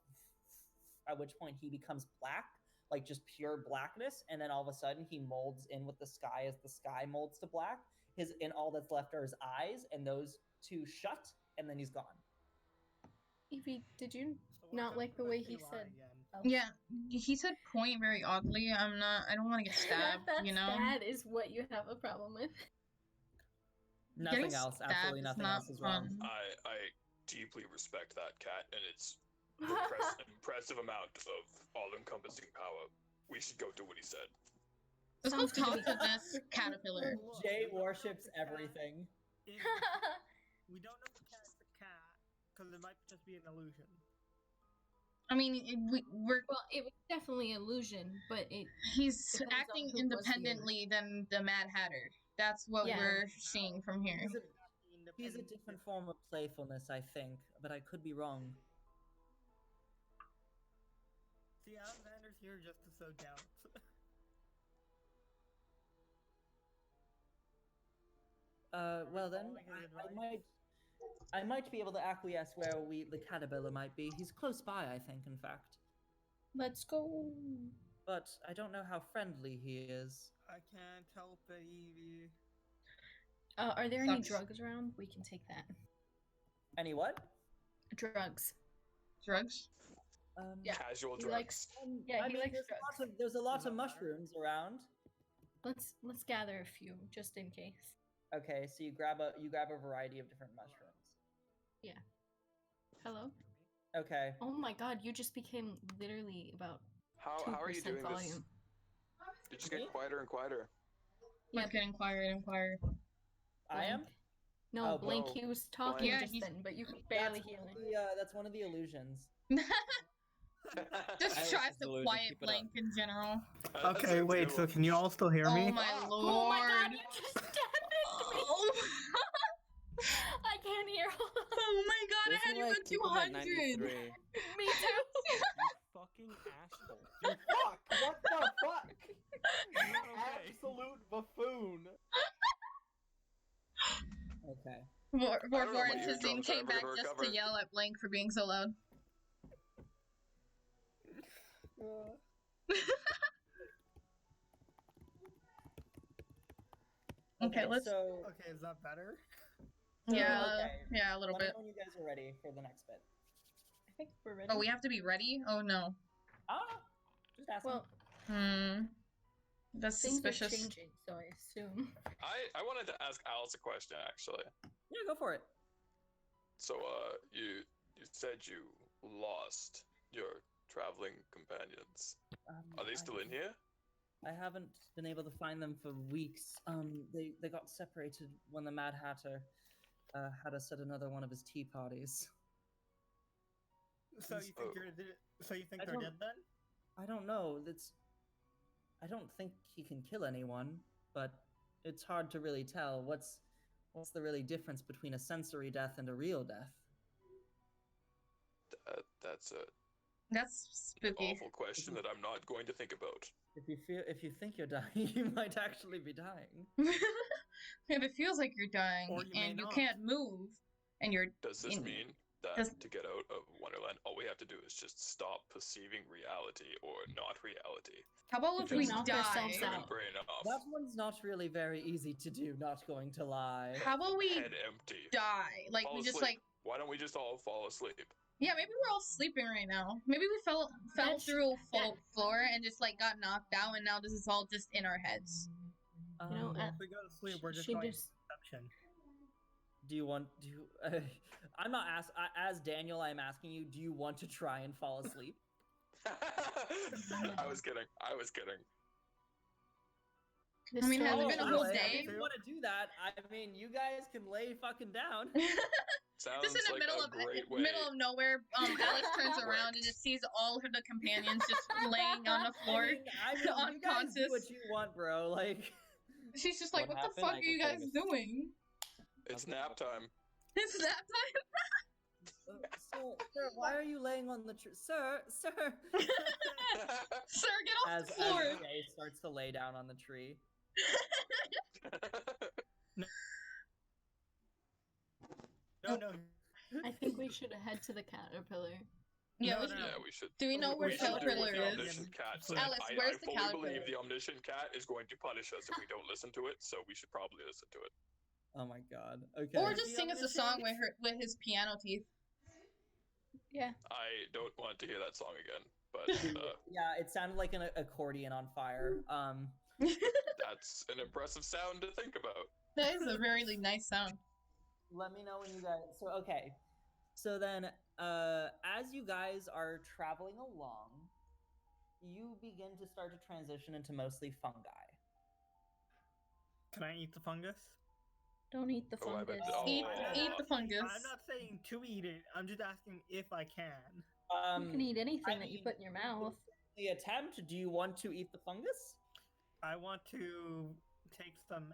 At which point he becomes black, like just pure blackness, and then all of a sudden he molds in with the sky as the sky molds to black. And all that's left are his eyes, and those two shut, and then he's gone. Evie, did you So what's not up like with the that way new he line said? again? Yeah, he said point very oddly. I'm not. I don't want to get stabbed. You know. That is what you have a problem with. Nothing Getting else. stabbed Absolutely is nothing not else is wrong. fun. I deeply respect that cat and its impressive amount of all-encompassing power. We should go do what he said. Let's go Sounds good to talk me. to this caterpillar. Look, Jay we don't know worships if the cat everything. is- We don't know if the cat's a cat, because it might just be an illusion. I mean, we're. Well, it was definitely illusion, but He's depends on acting who was the independently than the Mad Hatter. That's what Yeah. we're seeing from here. He's a different form of playfulness, I think, but I could be wrong. See, Alexander's here just to sow doubt. Well then, following his I advice? might be able to acquiesce where the caterpillar might be. He's close by, I think, in fact. let's go. But I don't know how friendly he is. I can't help it, Evie. Are there any Sucks. drugs around? We can take that. Any what? Drugs. Drugs? Yeah. Casual He drugs. likes. Yeah, I he mean, likes there's drugs. a lot Does of that matter? mushrooms around. Let's gather a few just in case. Okay, so you grab a variety of different mushrooms. Hello. Okay. Oh my God! You just became literally about How 2% are you doing volume. this? You just get quieter and quieter. Yeah. Let's get inquire. I am. No, Oh, Blank. no. He was talking Yeah, just he's- then, but you could barely That's hear one of him. that's one of the illusions. Just Iris tries is to delusional, quiet keep it up. Blank in general. Okay, wait, so can you all still hear Oh me? my lord. Oh my God! You just damaged me. Oh, I can't hear. oh my god, I had you at 200! Me too. You fucking asshole. You fuck! What the fuck? You're not okay. Absolute buffoon! Okay. I don't know about Vorvorance your Hussein drums, came I'm back gonna just recover. to yell at Blank for being so loud. Okay, let's. So Okay, is that better? Yeah, okay. yeah, a little let me bit. know when you guys are ready for the next bit. I think we're ready. Oh, we have to be ready? Oh no. I don't know. Just asking. Well, That's things suspicious. are changing, so I assume. I wanted to ask Alice a question actually. Yeah, go for it. So you said you lost your traveling companions. Are they still in here? I haven't been able to find them for weeks. They got separated when the Mad Hatter had us at another one of his tea parties. So you think I they're don't- dead then? I don't know. I don't think he can kill anyone, but it's hard to really tell. What's the really difference between a sensory death and a real death? That's a That's spooky. awful question that I'm not going to think about. If you think you're dying, you might actually be dying. If it feels like you're dying Or you may and you not. can't move and you're Does this in- mean that does- to get out of Wonderland, all we have to do is just stop perceiving reality or not reality? How about if Just we knock die? ourselves turn out. our brain off. That one's not really very easy to do, not going to lie. How about we Head empty. die? Like Fall we just asleep. like Why don't we just all fall asleep? yeah, maybe we're all sleeping right now. Maybe we fell That's- through a that- floor and just like got knocked out, and now this is all just in our heads. You know, Um, If we go to sleep, we're just she going just to Inception. Do you want to? I'm not as Daniel. I'm asking you. Do you want to try and fall asleep? I was kidding. I was kidding. I mean, has it been a whole day? If you want to do that, I mean, you guys can lay fucking down. Sounds Just in the like middle of nowhere, Alex turns around and just sees all of the companions just laying on the floor, I mean, unconscious. You guys do what you want, bro. Like, she's just like, "What the fuck are you guys doing?" It's nap time. It's nap time. Sir, why are you laying on the tree? Sir. Sir, get off the floor. As Jay starts to lay down on the tree. No. I think we should head to the caterpillar. Yeah, we should. Do we know where Caterpillar is? Alex, where's the I fully Caterpillar? believe the omniscient cat is going to punish us if we don't listen to it, so we should probably listen to it. Oh my god. Okay. Or just sing us a song with his piano teeth. Yeah. I don't want to hear that song again, but yeah, it sounded like an accordion on fire. That's an impressive sound to think about. That is a very nice sound. Let me know when you guys. So then, as you guys are traveling along, you begin to start to transition into mostly fungi. Can I eat the fungus? Don't eat the fungus. Eat the fungus. I'm not saying to eat it. I'm just asking if I can. You can eat anything that you put in your mouth. The attempt. Do you want to eat the fungus? I want to take some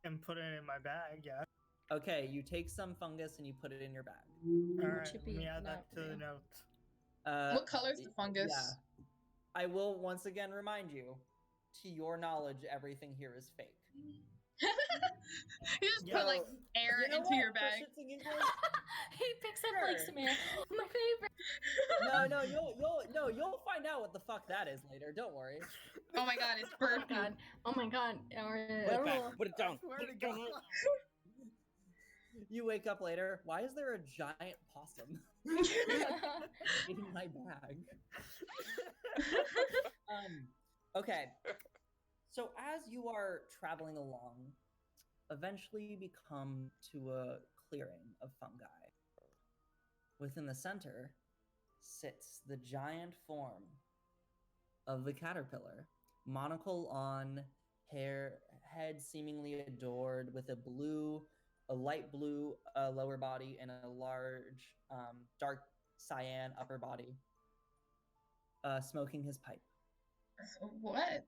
and put it in my bag. Yeah. Okay, you take some fungus and you put it in your bag. All right, let me add that to the notes. What color is the fungus? Yeah. I will once again remind you, to your knowledge, everything here is fake. You just put like air into your bag. He picks up like some air. My favorite. No, you'll find out what the fuck that is later. Don't worry. Oh my god, it's burping. Oh my god. Put it down. You wake up later. Why is there a giant possum in my bag? Okay. So as you are traveling along, eventually you become to a clearing of fungi. Within the center sits the giant form of the caterpillar, monocle on, head seemingly adored with a light blue lower body and a large dark cyan upper body, smoking his pipe. What?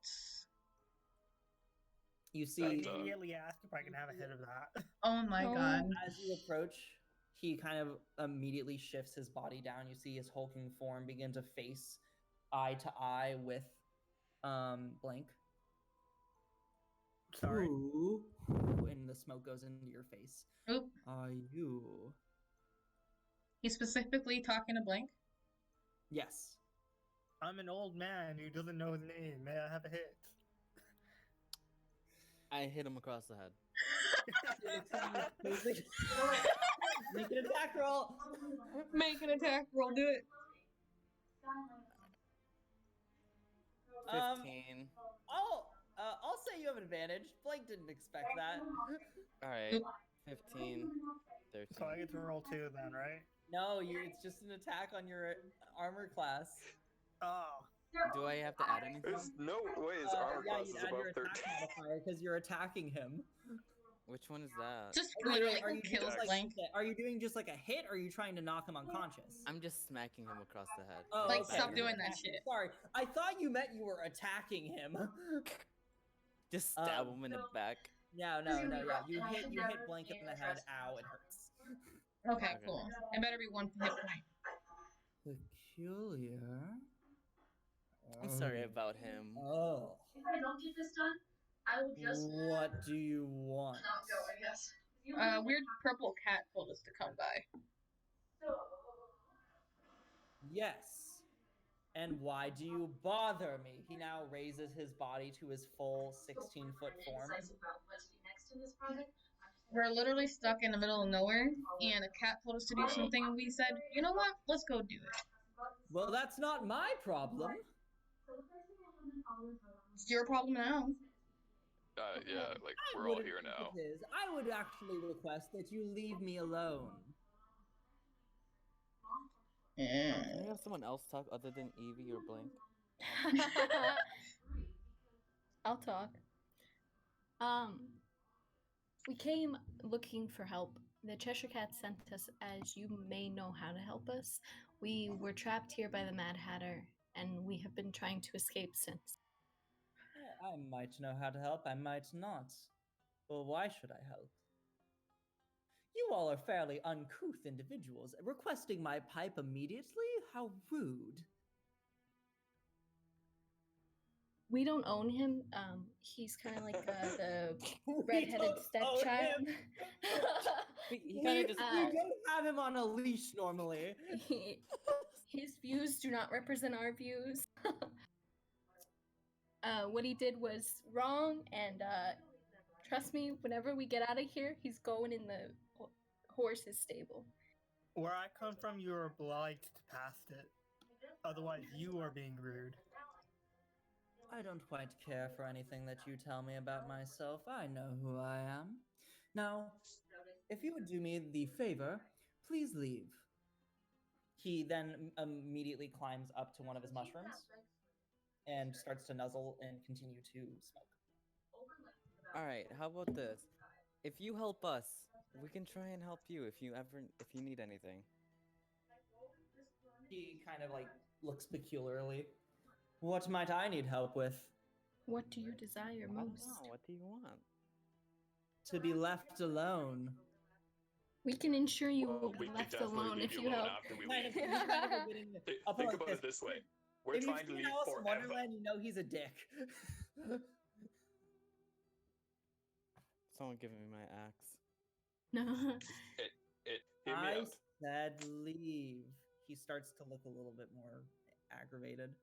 You see, I immediately ask if I can have a hit of that. Oh my god. As you approach, he kind of immediately shifts his body down. You see his hulking form begin to face eye to eye with Blank. Sorry. Ooh. And the smoke goes into your face. Oop. Are you? He's specifically talking to Blank? Yes. I'm an old man who doesn't know his name. May I have a hit? I hit him across the head. Make an attack roll. Make an attack roll. Do it. 15. I'll say you have advantage. Blank didn't expect that. Alright. 15. 13. So I get to roll 2 then, right? No, it's just an attack on your armor class. Oh. Do I have to add anything? There's no way his armor class is above 13. Because you're attacking him. Which one is that? Just literally kills Blank. Are you doing just like a hit, or are you trying to knock him unconscious? I'm just smacking him across the head. Oh, like, okay. stop doing that shit. Sorry, I thought you meant you were attacking him. Just stab him in the back. No, yeah. You hit Blank in the head. Ow, it hurts. Okay, cool. It better be 1 hit point. Peculiar. Oh. I'm sorry about him. Oh. If I don't get this done, I will just. What do you want? Not go, I guess. Weird purple cat told us to come by. Yes. And why do you bother me? He now raises his body to his full 16-foot form. We're literally stuck in the middle of nowhere, and a cat told us to do something, and we said, you know what? Let's go do it. Well, that's not my problem. It's your problem now. Yeah, like I we're all wouldn't here think now. it is. I would actually request that you leave me alone. Can we have someone else talk other than Evie or Blink? I'll talk. We came looking for help. The Cheshire Cat sent us, as you may know how to help us. We were trapped here by the Mad Hatter, and we have been trying to escape since. I might know how to help, I might not. Well, why should I help? You all are fairly uncouth individuals. Requesting my pipe immediately? How rude. We don't own him. He's kind of like the redheaded stepchild. He kind of just. We don't have him on a leash normally. His views do not represent our views. What he did was wrong, and trust me, whenever we get out of here, he's going in the horse's stable. Where I come from, you are obliged past it. Otherwise, you are being rude. I don't quite care for anything that you tell me about myself. I know who I am. Now, if you would do me the favor, please leave. He then immediately climbs up to one of his mushrooms and starts to nuzzle and continue to smoke. Alright, how about this? If you help us, we can try and help you if you need anything. He kind of like looks peculiarly. What might I need help with? What do you desire most? I don't know, what do you want? To be left alone. We can ensure you will We be could left definitely alone leave if you you alone help. after we Kind of- leave. he's kind of getting- I'll put Think it like about it this way. We're If you've trying to seen leave Alice in forever. Wonderland, you know he's a dick. Someone giving me my axe. No. Hear me I out. said leave. He starts to look a little bit more aggravated.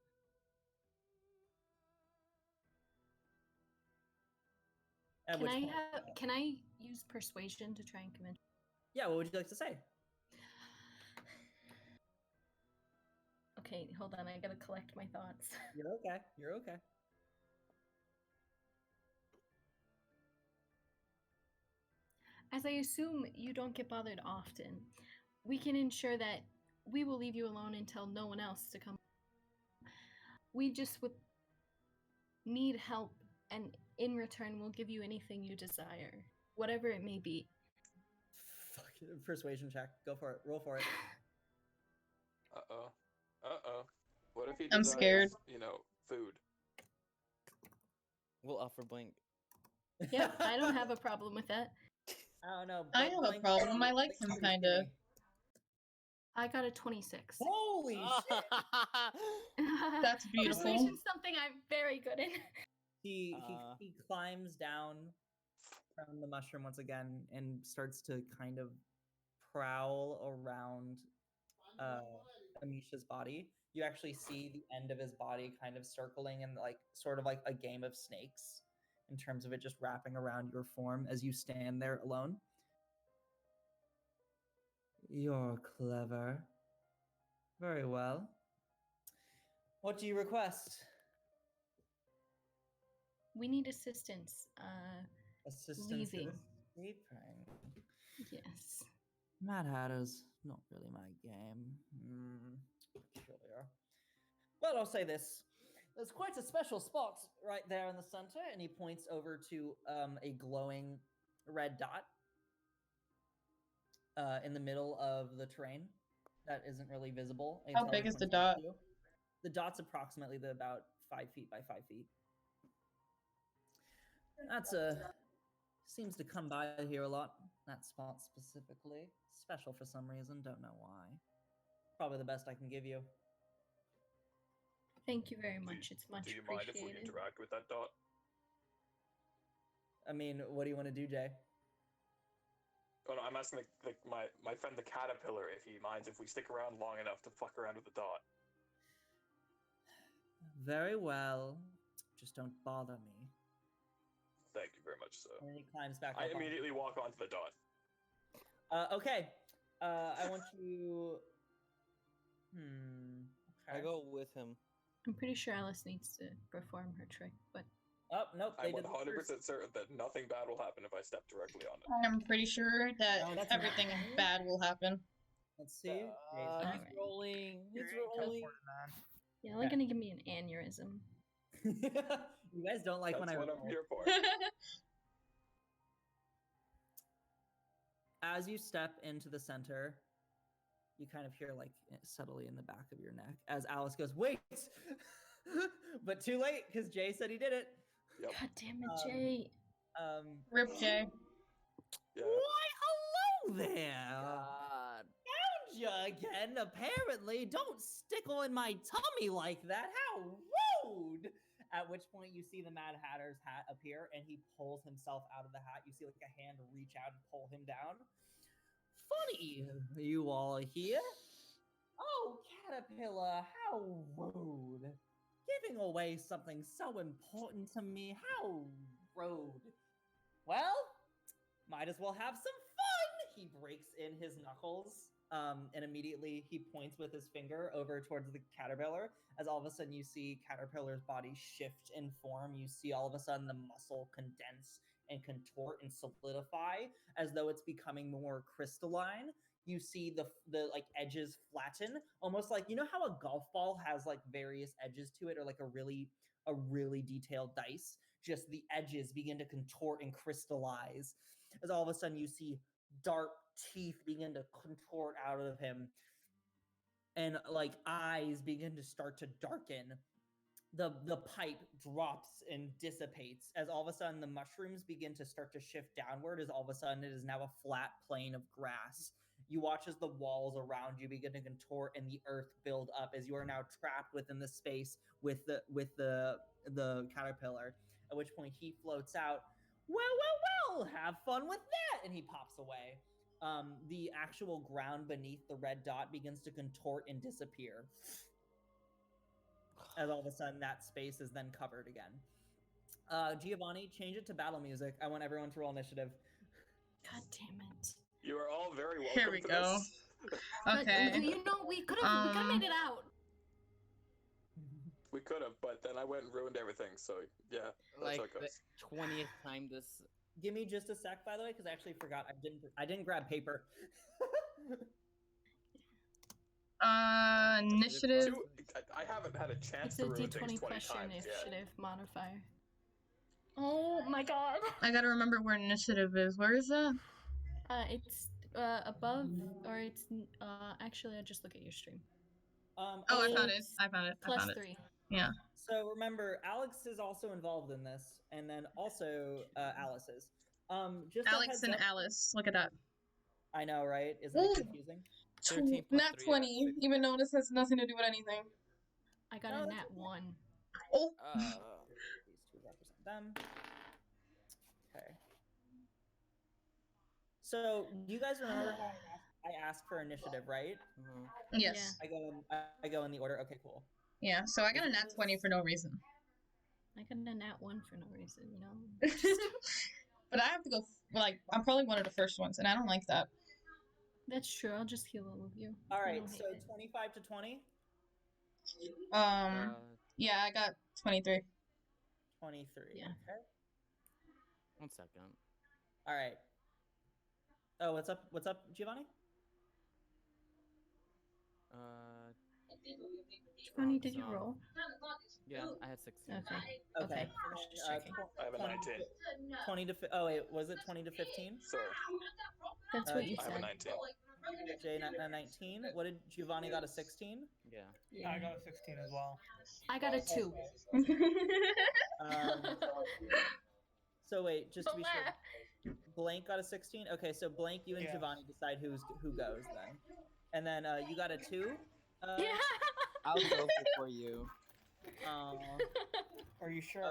At Can which I point- can I use persuasion to try and convince? Yeah, what would you like to say? Okay, hold on. I gotta collect my thoughts. You're okay. You're okay. As I assume you don't get bothered often, we can ensure that we will leave you alone and tell no one else to come. We just would need help, and in return, we'll give you anything you desire, whatever it may be. Fuck it. Persuasion check. Go for it. Roll for it. Uh-oh. Uh-oh. What if he I'm desires, scared. food? We'll offer Blink. Yeah, I don't have a problem with that. I don't know. I have a problem. I like him kinda. I got a 26. Holy shit! That's beautiful. Persuasion's something I'm very good in. He climbs down from the mushroom once again and starts to kind of prowl around Amisha's body. You actually see the end of his body kind of circling in like sort of like a game of snakes in terms of it just wrapping around your form as you stand there alone. You're clever. Very well. What do you request? We need assistance. Assistance leaving. escaping. Yes. Mad Hatter's not really my game. Peculiar. Well, I'll say this. There's quite a special spot right there in the center, and he points over to a glowing red dot in the middle of the terrain that isn't really visible. How big is the dot? The dot's approximately about 5 feet by 5 feet. That's seems to come by here a lot. That spot specifically. Special for some reason, don't know why. Probably the best I can give you. Thank you very much. It's much Do you mind if we appreciated. interact with that dot? I mean, what do you want to do, Jay? Oh, no, I'm asking my friend the caterpillar if he minds if we stick around long enough to fuck around with the dot. Very well. Just don't bother me. Thank you very much, sir. And then he climbs back I up. immediately walk onto the dot. Okay. I want you. Okay. I go with him. I'm pretty sure Alice needs to perform her trick, but Oh, nope. I'm 100% certain that nothing bad will happen if I step directly on it. I'm pretty sure that No, that's everything not. bad will happen. Let's see. He's rolling. He's rolling. Yeah, they're gonna give me an aneurysm. You guys don't like That's when I what roll. I'm here for. As you step into the center, you kind of hear like subtly in the back of your neck as Alice goes, "Wait!" But too late because Jay said he did it. Yep. God damn it, Jay. Rip Jay. Yeah. Why, hello there. God. Found you again. Apparently, don't stickle in my tummy like that. How rude! At which point you see the Mad Hatter's hat appear, and he pulls himself out of the hat. You see like a hand reach out and pull him down. Funny, you all here. Oh, Caterpillar, how rude. Giving away something so important to me, how rude. Well, might as well have some fun. He breaks in his knuckles, and immediately he points with his finger over towards the caterpillar. As all of a sudden you see Caterpillar's body shift in form. You see all of a sudden the muscle condense and contort and solidify as though it's becoming more crystalline. You see the like edges flatten, almost like, you know how a golf ball has like various edges to it, or like a really detailed dice. Just the edges begin to contort and crystallize as all of a sudden you see dark teeth begin to contort out of him, and like eyes begin to start to darken. The pipe drops and dissipates as all of a sudden the mushrooms begin to start to shift downward, as all of a sudden it is now a flat plane of grass. You watch as the walls around you begin to contort and the earth build up as you are now trapped within the space with the caterpillar. At which point he floats out. Well, have fun with that! And he pops away. The actual ground beneath the red dot begins to contort and disappear. As all of a sudden that space is then covered again. Giovanni, change it to battle music. I want everyone to roll initiative. God damn it. You are all very welcome. Here we to go. This. Okay. But, you know, we could have made it out. We could have, but then I went and ruined everything. So yeah, that's Like how it the goes. 20th time this. Give me just a sec, by the way, because I actually forgot. I didn't grab paper. Initiative. I haven't had a chance It's to a ruin things D20 20 question times yet. initiative modifier. Oh my god. I gotta remember where initiative is. Where is that? It's above, or it's actually I just look at your stream. Oh, I found it. I found it. Plus 3. Yeah. So remember, Alex is also involved in this, and then also Alice is. Just a Alex heads and up- Alice. Look at that. I know, right? Isn't it confusing? 13 plus Not 3, 20, even though this has nothing to do with anything. I got No, a that's nat okay. 1. Oh. These two represent them. Okay. So, do you guys remember how I asked for initiative, right? Mm-hmm. Yes. I go in the order. Okay, cool. Yeah. So I got a nat 20 for no reason. I got a nat 1 for no reason, you know? But I have to go. Like, I'm probably one of the first ones, and I don't like that. That's true. I'll just heal all of you. All I right, don't so hate it. 25 to 20. Yeah, I got 23. 23. Yeah. Okay. 1 second. All right. Oh, what's up? What's up, Giovanni? 20, did you so- roll? Yeah, I had 16. Okay. Okay. Just checking. I have a 19. 20 to oh wait, was it 20 to 15? Sorry. That's what you I have a said. 19. Jay, 19. What did Giovanni got a 16? Yeah. Yeah. I got a 16 as well. I got a 2. So wait, just to be sure, Blank got a 16. Okay, so Blank, you and Yeah. Giovanni decide who goes then, and then you got a 2. Yeah. I'll go before you. Are you sure?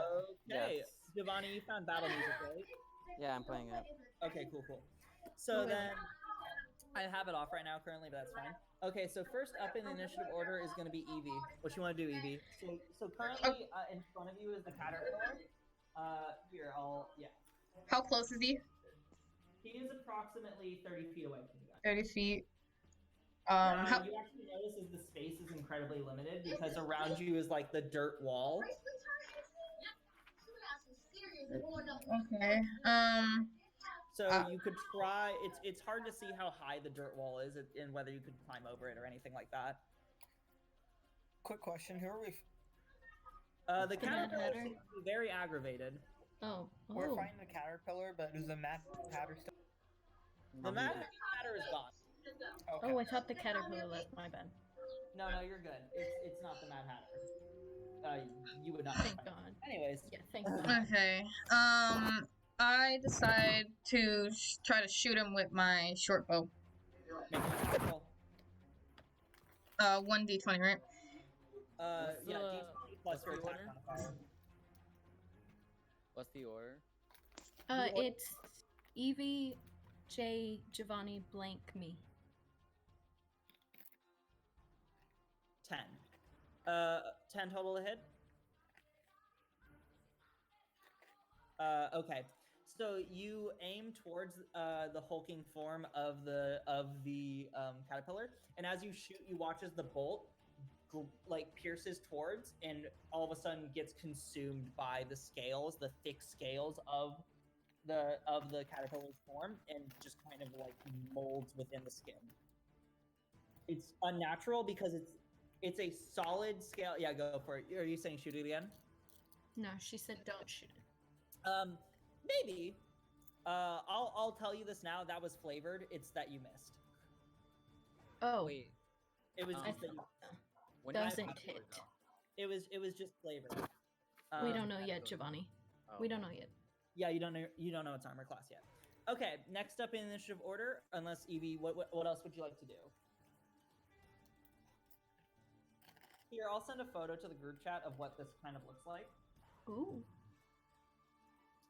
Okay, Yes. Giovanni, you found battle music, right? Yeah, I'm playing it. Okay, cool. So then, I have it off right now currently, but that's fine. Okay, so first up in the initiative order is going to be Evie. What you want to do, Evie? So currently in front of you is the caterpillar. Here, yeah. How close is he? He is approximately 30 feet away from you guys. 30 feet. How you actually notice is the space is incredibly limited because around you is like the dirt wall. Okay. So you could try. It's hard to see how high the dirt wall is and whether you could climb over it or anything like that. Quick question: who are we? The caterpillar seems to be very aggravated. Oh. We're finding the caterpillar, but is the Mad Hatter still? The Mad Hatter is gone. Okay. Oh, I thought the caterpillar left. My bad. No, you're good. It's not the Mad Hatter. You would not. Thank God. Anyways. Yeah, thank God. Okay. I decide to try to shoot him with my short bow. Make an attack roll. 1d20, right? Yeah, D20 plus your attack modifier. What's the order? It's Evie, J, Giovanni, blank, me. 10. 10 total to hit? Okay. So you aim towards the hulking form of the caterpillar, and as you shoot, you watch as the bolt pierces towards, and all of a sudden gets consumed by the scales, the thick scales of the caterpillar's form, and just kind of molds within the skin. It's unnatural because it's a solid scale. Yeah, go for it. Are you saying shoot it again? No, she said don't shoot it. Maybe. I'll tell you this now. That was flavored. It's that you missed. Oh. Wait. It was just that you doesn't hit. It was just flavored. We don't know yet, Giovanni. We don't know yet. Yeah, you don't know its armor class yet. Okay, next up in initiative order, unless Evie, what else would you like to do? Here, I'll send a photo to the group chat of what this kind of looks like. Ooh.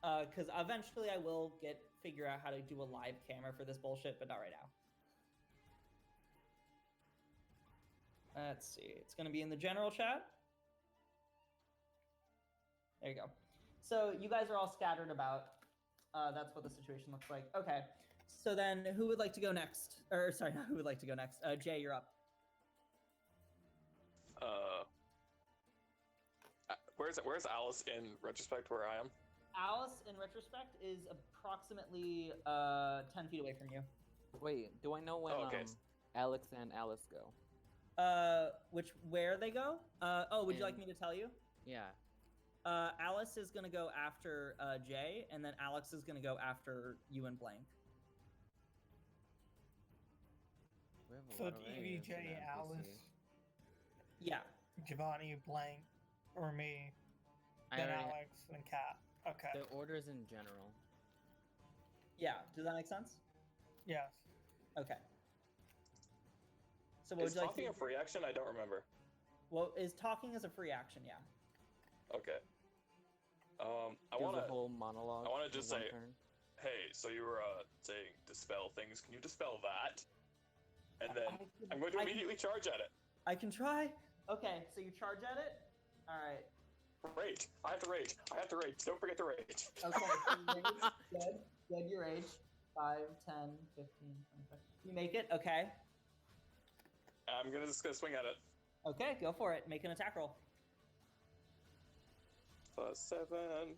Because eventually I will figure out how to do a live camera for this bullshit, but not right now. Let's see. It's going to be in the general chat. There you go. So you guys are all scattered about. That's what the situation looks like. Okay. So then who would like to go next? Or sorry, not who would like to go next. Jay, you're up. Where's Alice in retrospect where I am? Alice, in retrospect, is approximately 10 feet away from you. Wait, do I know when Alex and Alice go? Where they go? Would you like me to tell you? Yeah. Alice is gonna go after Jay, and then Alex is gonna go after you and Blank. So it's Evie, Jay, Alice. Yeah. Giovanni, Blank, or me. Then Alex and Kat. Okay. The order is in general. Yeah. Does that make sense? Yes. Okay. So what is would you talking like to a free action? I don't remember. Well, is talking as a free action? Yeah. Okay. I Do want the whole monologue. I want to just say, turn. hey, so you were saying dispel things. Can you dispel that? And then I'm going to immediately charge at it. I can try. Okay, so you charge at it. All right. Rage. I have to rage. Don't forget to rage. Okay. So you rage. Good. You rage. 5, 10, 15, 25. You make it. Okay. I'm just gonna swing at it. Okay, go for it. Make an attack roll. +7.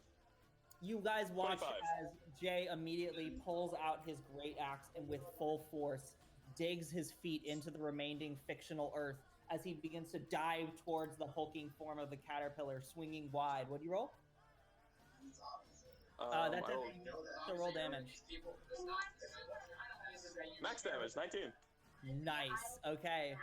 You guys watch 25. as Jay immediately pulls out his great axe and with full force digs his feet into the remaining fictional earth as he begins to dive towards the hulking form of the caterpillar, swinging wide. What do you roll? That's a roll damage. Max damage, 19. Nice. Okay.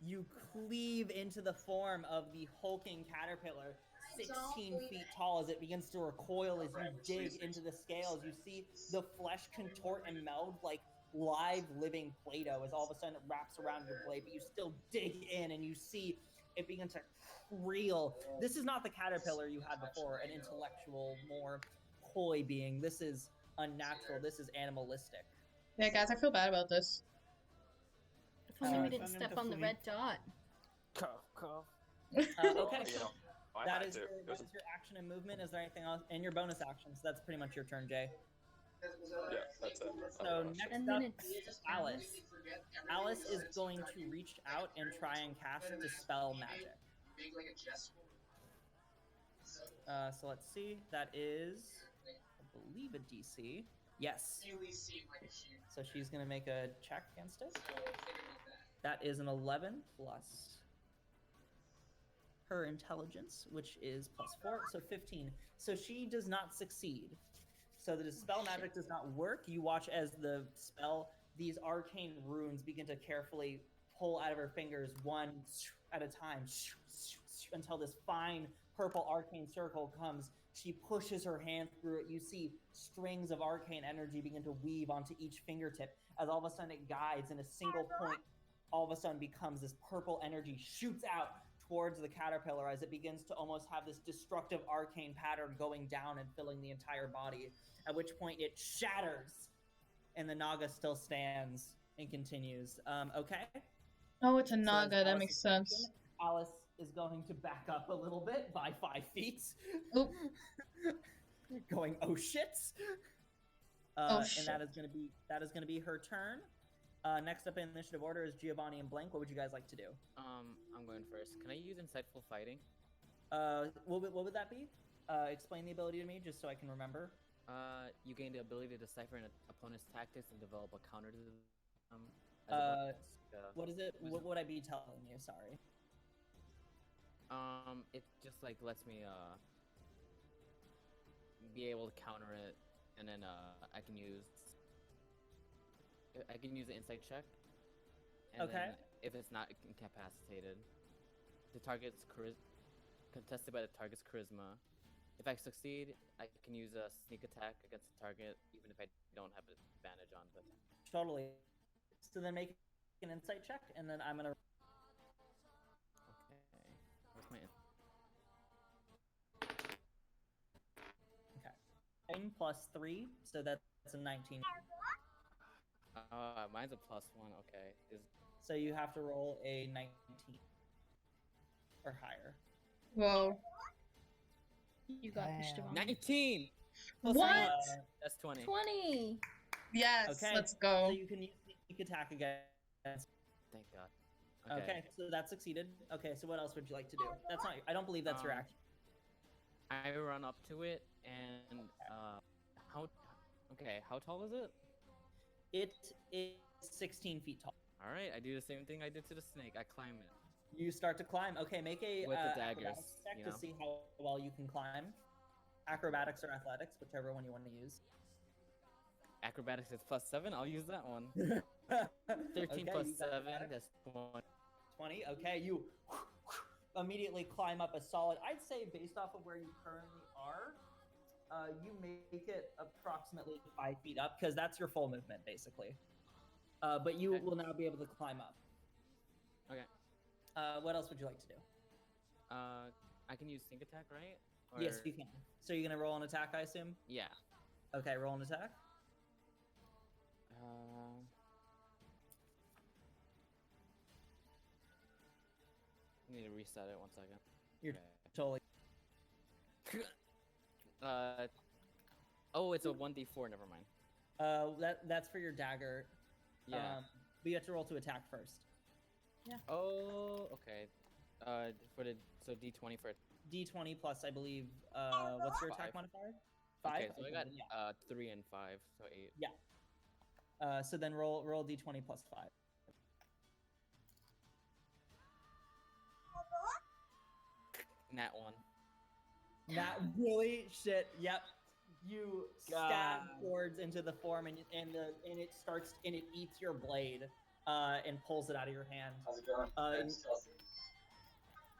You cleave into the form of the hulking caterpillar, 16 feet tall, as it begins to recoil as you dig into the scales. You see the flesh contort and meld like live living Play-Doh as all of a sudden it wraps around your blade, but you still dig in and you see it begin to reel. This is not the caterpillar you had before, an intellectual, more coy being. This is unnatural. This is animalistic. Yeah, guys, I feel bad about this. If only we didn't step on the red dot. Cough. Okay. I That had is to. your action and movement. Is there anything else? And your bonus action. So that's pretty much your turn, Jay. Yeah, that's it. So next And up then it's is Alice. Alice is going to reach out and try and cast Dispel Magic. So let's see. That is believe, a DC. Yes. So she's going to make a check against it. That is an 11 plus her intelligence, which is +4, so 15. So she does not succeed. So the dispel magic does not work. You watch as the spell, these arcane runes begin to carefully pull out of her fingers one at a time until this fine purple arcane circle comes. She pushes her hand through it. You see strings of arcane energy begin to weave onto each fingertip as all of a sudden it guides, and a single point all of a sudden becomes this purple energy shoots out towards the caterpillar as it begins to almost have this destructive arcane pattern going down and filling the entire body, at which point it shatters and the Naga still stands and continues. Okay. Oh, it's a So Naga. as That Alice makes is sense. mentioned, Alice is going to back up a little bit by 5 feet. Oop. Going, oh shit. Oh, shit. And that is gonna be her turn. Next up in initiative order is Giovanni and Blank. What would you guys like to do? I'm going first. Can I use Insightful Fighting? What would that be? Explain the ability to me, just so I can remember. You gain the ability to decipher an opponent's tactics and develop a counter to them. What is it? What would I be telling you? Sorry. It just like lets me be able to counter it, and then I can use the insight check. And Okay. then if it's not incapacitated, the target's contested by the target's charisma. If I succeed, I can use a sneak attack against the target, even if I don't have advantage on the attack. Totally. So then make an insight check, and then I'm gonna. Okay. What's my? Okay. 9 plus 3, so that's a 19. Mine's a +1. Okay. So you have to roll a 19 or higher. Whoa. You got this, Giovanni. 19. What? That's 20. 20. Yes, Okay. let's go. So you can use sneak attack again. Thank God. Okay, so that succeeded. Okay, so what else would you like to do? That's not. I don't believe that's your action. I run up to it and how tall is it? It is 16 feet tall. All right, I do the same thing I did to the snake. I climb it. You start to climb. Okay, make a With the acrobatics daggers, check you to know? see how well you can climb. Acrobatics or athletics, whichever one you want to use. Acrobatics is +7. I'll use that one. 13 Okay, plus you got 7. acrobatics. That's 20. 20. Okay, you immediately climb up a solid. I'd say based off of where you currently are, you make it approximately 5 feet up because that's your full movement basically. But you Okay. will now be able to climb up. Okay. What else would you like to do? I can use sneak attack, right? Yes, Or- you can. So you're gonna roll an attack, I assume. Yeah. Okay, roll an attack. I need to reset it 1 second. You're Okay. totally. Oh, it's a 1d4. Never mind. That's for your dagger. Yeah. But you have to roll to attack first. Oh, okay. So d20 for. D20 plus, I believe. What's your attack 5. modifier? 5. Okay, so I got yeah. 3 and 5, so 8. Yeah. So then roll D20 plus 5. Nat 1. That really shit. Yep. You stab cords into the form, and it starts and it eats your blade, and pulls it out of your hand. How's it going?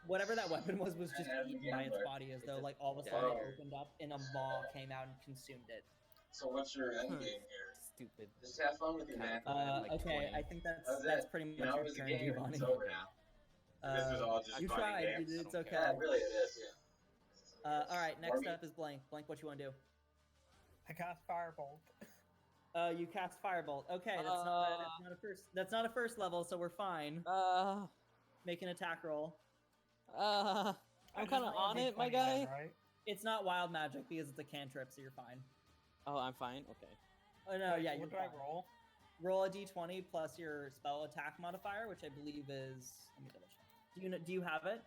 Whatever that weapon was just eaten by its body, as though like all of a sudden it opened up and a maw came out and consumed it. So what's your end game here? Stupid. Just have fun with your man. Like Okay, 20. I think that's pretty much your it's a turn, game, Giovanni. it's over now. This is all just You fun and tried. games. It's I don't okay. Yeah, really it is, yeah. All right. Next up is Blank. Blank, what you want to do? I cast Firebolt. You cast Firebolt. Okay, that's not a first level, so we're fine. Make an attack roll. I'm kind of on it, my guy. Right? It's not wild magic because it's a cantrip, so you're fine. Oh, I'm fine. Okay. Oh no, yeah, you're What do I fine. roll? Roll a d20 plus your spell attack modifier, which I believe is. Let me double check. Do you have it?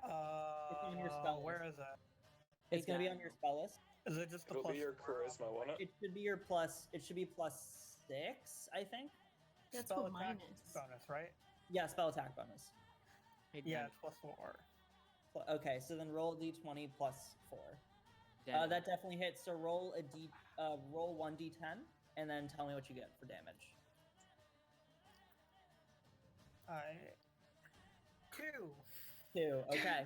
It's on your spell Where list. is it? It's gonna be on your spell list. Is it just the It'll plus be your 4 on charisma, the won't right? it? It should be your plus. It should be +6, I think. That's Spell what attack mine is. bonus, right? Yeah, spell attack bonus. Hey, Yeah, Dan, it's plus 4. Okay, so then roll d20 plus 4. Daniel, That definitely hits. So roll roll 1d10, and then tell me what you get for damage. 2. 2. Okay.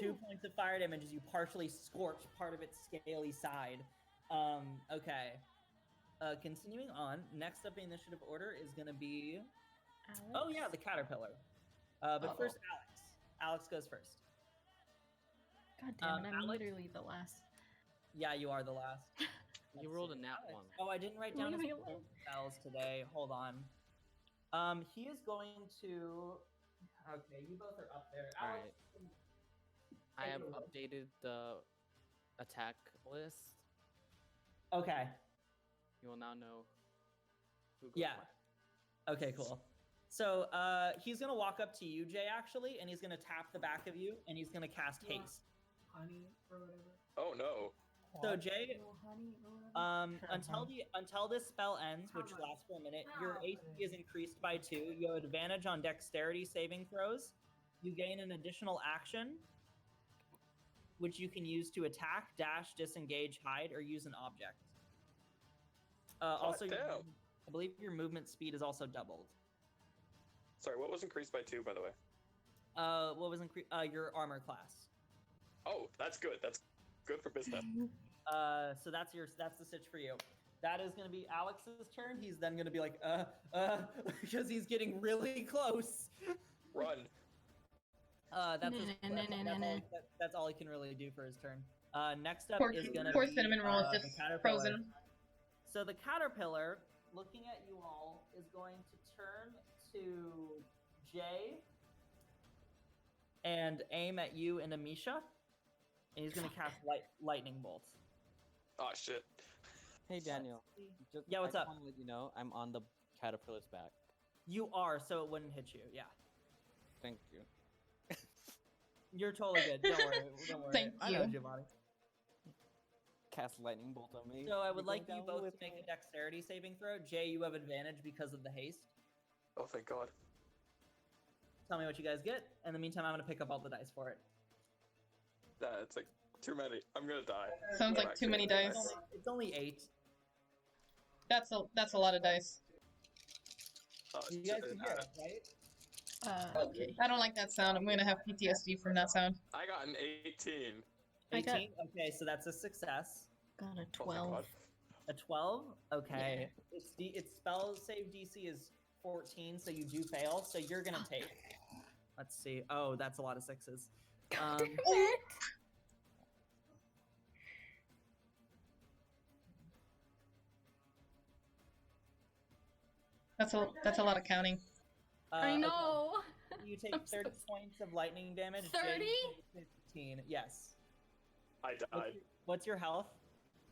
2 points of fire damage as you partially scorch part of its scaly side. Okay. Continuing on, next up in initiative order is going to be... Alex? Oh, yeah, the caterpillar. But first, Alex. Alex goes first. God damn it, I'm Alex? literally the last. Yeah, you are the last. you rolled a nat 1. Oh, I didn't write down Leave his me alone. spells today. Hold on. He is going to... Okay, you both are up there. Alex, I have take it away. updated the attack list. Okay. You will now know who goes Yeah. where. Okay, cool. So he's gonna walk up to you, Jay, actually, and he's gonna tap the back of you, and he's gonna cast haste. Honey or whatever. Oh no. So Jay, Honey or whatever. until this spell ends, which lasts for a minute, your AC is increased by 2. You have advantage on dexterity saving throws. You gain an additional action, which you can use to attack, dash, disengage, hide, or use an object. Also, damn. I believe your movement speed is also doubled. Sorry, what was increased by 2, by the way? What was your armor class? Oh, that's good. That's good for business. So that's the stitch for you. That is going to be Alex's turn. He's then going to be like, because he's getting really close. Run. That's all he can really do for his turn. Next up Poor, is going to poor be cinnamon roll is the just caterpillar. frozen. So the caterpillar, looking at you all, is going to turn to Jay and aim at you and Amisha. And he's going to cast lightning bolt. Oh shit. Hey Daniel. Just, Yeah, what's I up? want to let you know I'm on the caterpillar's back. You are, so it wouldn't hit you. Yeah. Thank you. You're totally good. Don't worry. Don't worry. Thank I know, you. Giovanni. Cast lightning bolt on me. So I would You're like going you down both with to make me. a dexterity saving throw. Jay, you have advantage because of the haste. Oh, thank God. Tell me what you guys get. In the meantime, I'm going to pick up all the dice for it. It's like too many. I'm gonna die. Sounds like too many dice. It's only 8. That's a lot of dice. You guys can hear it, right? Okay. I don't like that sound. I'm gonna have PTSD from that sound. I got an 18. I got- 18? Okay, so that's a success. Got a Oh, thank 12. God. A 12? Okay. Its spell save DC is 14, so you do fail. So you're going to take... Let's see. Oh, that's a lot of 6s. That's a lot of counting. I okay. know. You take I'm so 30 points of lightning damage. 30? Jay, you take 15. Yes. I died. What's your health?